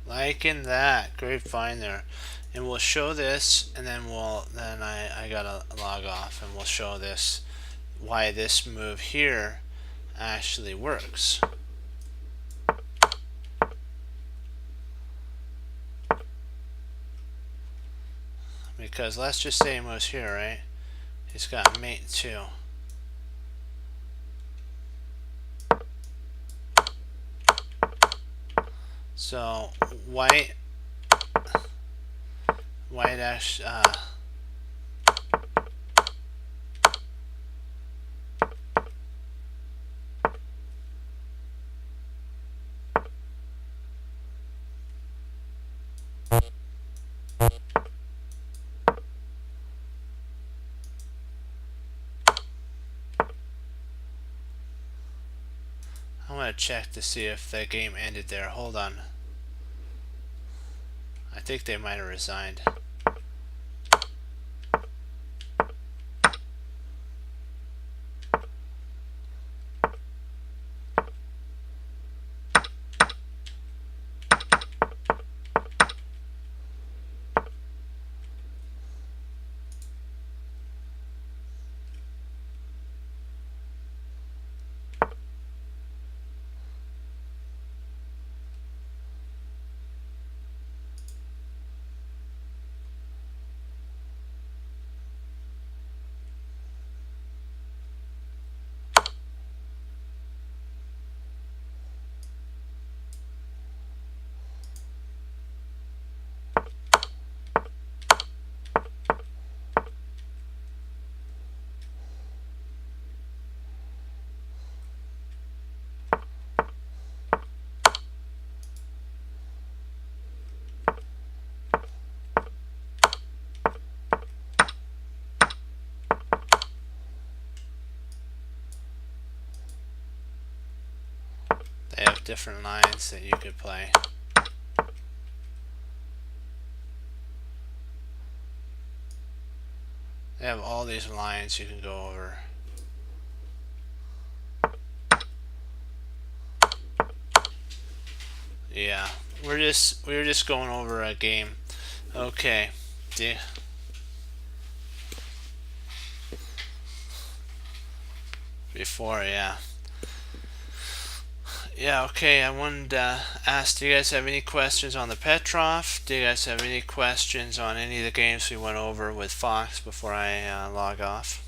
Liking that. Great find there. And we'll show this, and then I gotta log off, and we'll show this why this move here actually works. Because let's just say he moves here, right? He's got mate 2. So white actually I want to check to see if the game ended there. Hold on. I think they might have resigned. They have different lines that you could play. They have all these lines you can go over. Yeah, we were just going over a game. Okay. Before, yeah. Yeah, okay, I wanted to ask, do you guys have any questions on the Petrov? Do you guys have any questions on any of the games we went over with Fox before I log off?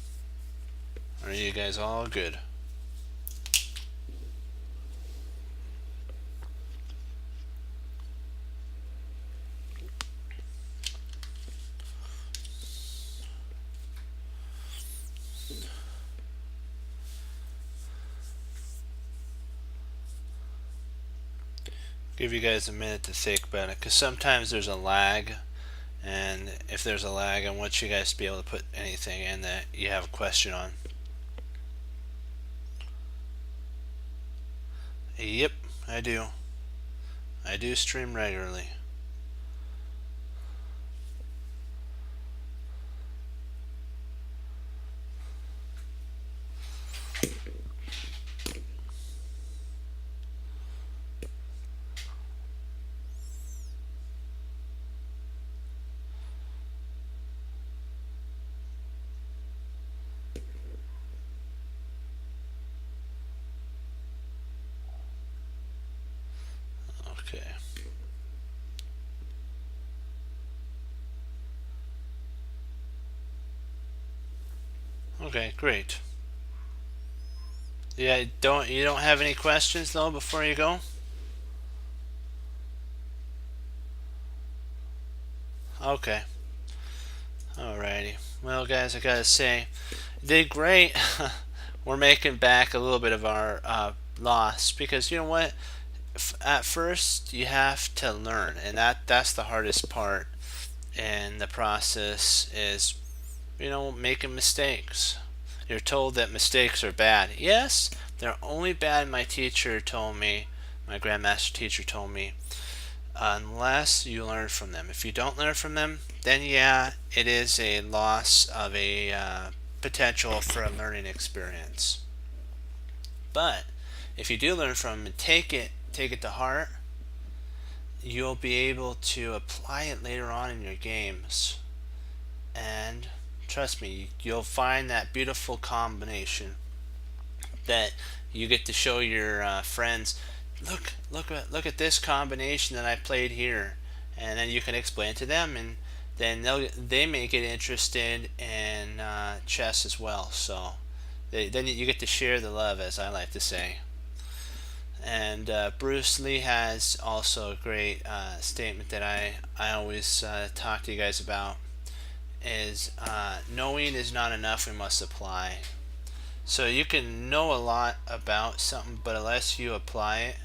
Or are you guys all good? Give you guys a minute to think about it, because sometimes there's a lag, and if there's a lag, I want you guys to be able to put anything in that you have a question on. Yep, I do. I do stream regularly. Okay, great. Yeah, you don't have any questions though before you go? Okay. Alrighty. Well, guys, I gotta say, you did great. We're making back a little bit of our loss because you know what? At first, you have to learn, and that's the hardest part. And the process is, making mistakes. You're told that mistakes are bad. Yes, they're only bad. My teacher told me, my grandmaster teacher told me, unless you learn from them. If you don't learn from them, then yeah, it is a loss of a potential for a learning experience. But if you do learn from them and take it to heart, you'll be able to apply it later on in your games. And trust me, you'll find that beautiful combination that you get to show your friends. Look at this combination that I played here, and then you can explain to them, and then they may get interested in chess as well. So then you get to share the love, as I like to say. And Bruce Lee has also a great statement that I always talk to you guys about is knowing is not enough, we must apply. So you can know a lot about something, but unless you apply it,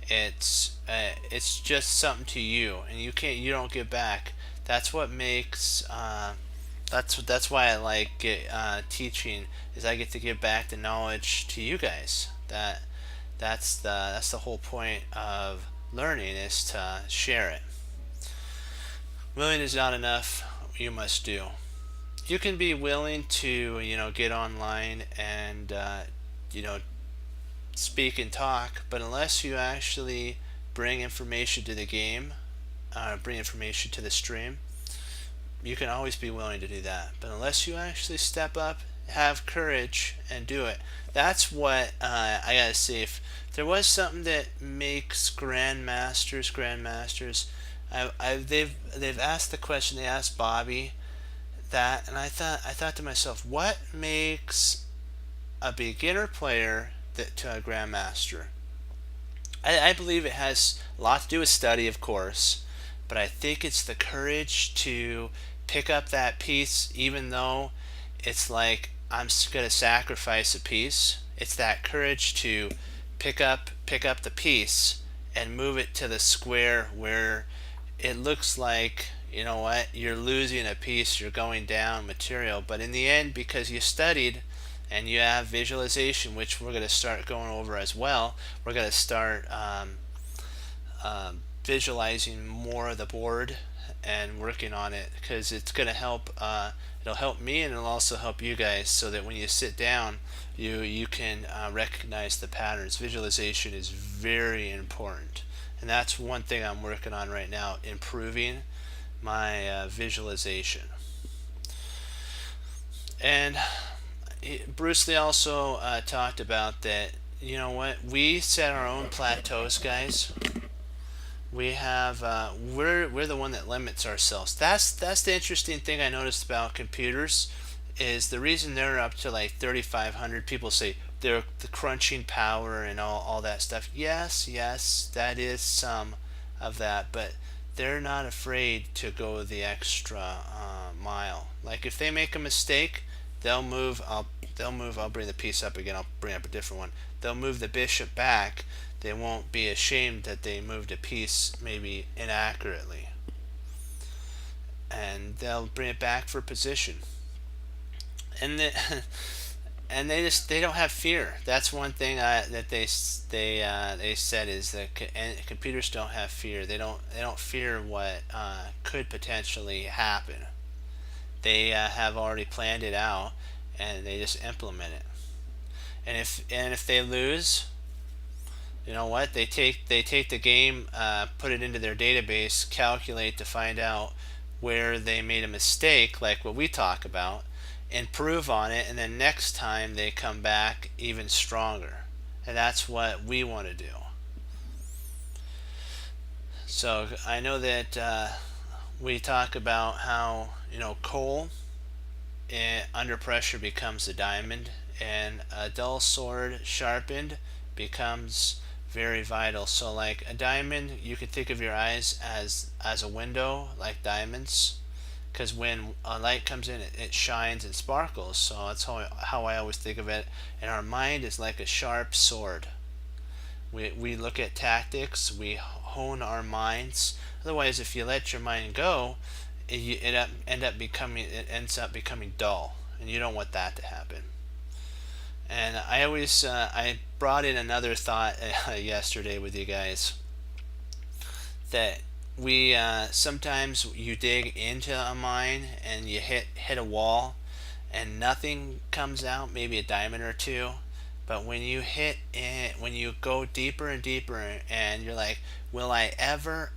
it's just something to you, and you don't give back. That's what makes that's why I like teaching is I get to give back the knowledge to you guys. That's the whole point of learning is to share it. Willing is not enough. You must do. You can be willing to get online and you know speak and talk, but unless you actually bring information to the game, bring information to the stream, you can always be willing to do that. But unless you actually step up, have courage, and do it, that's what I gotta say. If there was something that makes grandmasters, they've asked the question. They asked Bobby that, and I thought to myself, what makes a beginner player to a grandmaster? I believe it has a lot to do with study, of course, but I think it's the courage to pick up that piece, even though it's like I'm going to sacrifice a piece. It's that courage to pick up the piece and move it to the square where it looks like you're losing a piece, you're going down material, but in the end, because you studied and you have visualization, which we're going to start going over as well, we're going to start visualizing more of the board and working on it, because it's going to help it'll help me, and it'll also help you guys, so that when you sit down you can recognize the patterns. Visualization is very important, and that's one thing I'm working on right now, improving my visualization. And Bruce Lee also talked about that. You know what? We set our own plateaus, guys. We have we're the one that limits ourselves. That's the interesting thing I noticed about computers is the reason they're up to like 3,500. People say they're the crunching power and all that stuff. Yes, that is some of that, but they're not afraid to go the extra mile. Like if they make a mistake, they'll move. They'll move. I'll bring the piece up again. I'll bring up a different one. They'll move the bishop back. They won't be ashamed that they moved a piece maybe inaccurately, and they'll bring it back for position. And and they don't have fear. That's one thing that they said is that computers don't have fear. They don't fear what could potentially happen. They have already planned it out, and they just implement it. And if they lose, you know what? They take the game, put it into their database, calculate to find out where they made a mistake, like what we talk about, improve on it, and then next time they come back even stronger. And that's what we want to do. So I know that we talk about how Cole under pressure becomes a diamond, and a dull sword sharpened becomes very vital. So like a diamond, you could think of your eyes as a window, like diamonds, because when a light comes in, it shines and sparkles. So that's how I always think of it. And our mind is like a sharp sword. We look at tactics, we hone our minds. Otherwise, if you let your mind go, it ends up becoming dull, and you don't want that to happen. And I brought in another thought yesterday with you guys, that we sometimes you dig into a mine and you hit a wall and nothing comes out, maybe a diamond or two. But when you hit it, when you go deeper and deeper, and you're like, will I ever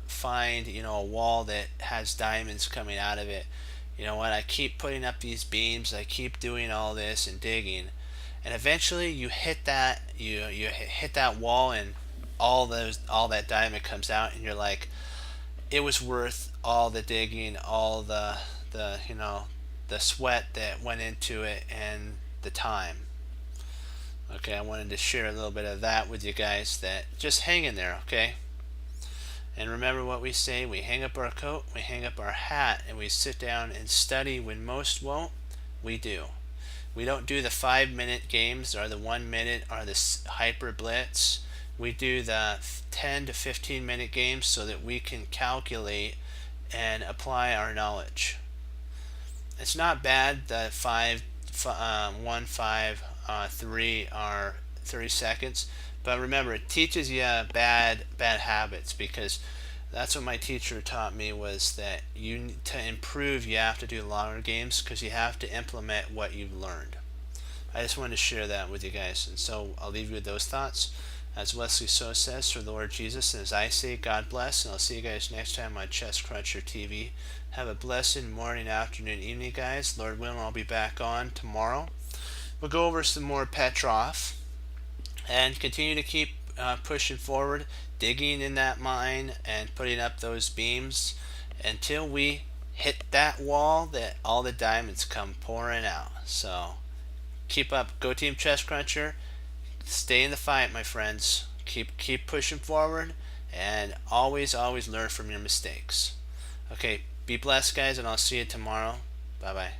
find, a wall that has diamonds coming out of it? You know what? I keep putting up these beams, I keep doing all this and digging, and eventually you hit that, you hit that wall, and all that diamond comes out, and you're like, it was worth all the digging, all the sweat that went into it, and the time. Okay, I wanted to share a little bit of that with you guys, that just hang in there, okay? And remember what we say, we hang up our coat, we hang up our hat, and we sit down and study when most won't. We do. We don't do the 5-minute games or the 1 minute or the hyper blitz. We do the 10 to 15-minute games so that we can calculate and apply our knowledge. It's not bad, the 1, 5, 3 are 30 seconds, but remember, it teaches you bad habits, because that's what my teacher taught me, was that to improve, you have to do longer games, because you have to implement what you've learned. I just wanted to share that with you guys, and so I'll leave you with those thoughts. As Wesley So says, for the Lord Jesus, and as I say, God bless, and I'll see you guys next time on Chess Cruncher TV. Have a blessed morning, afternoon, evening, guys. Lord willing, I'll be back on tomorrow. We'll go over some more Petrov and continue to keep pushing forward, digging in that mine and putting up those beams until we hit that wall that all the diamonds come pouring out. So keep up. Go Team Chess Cruncher. Stay in the fight, my friends. Keep pushing forward, and always learn from your mistakes. Okay, be blessed, guys, and I'll see you tomorrow. Bye bye.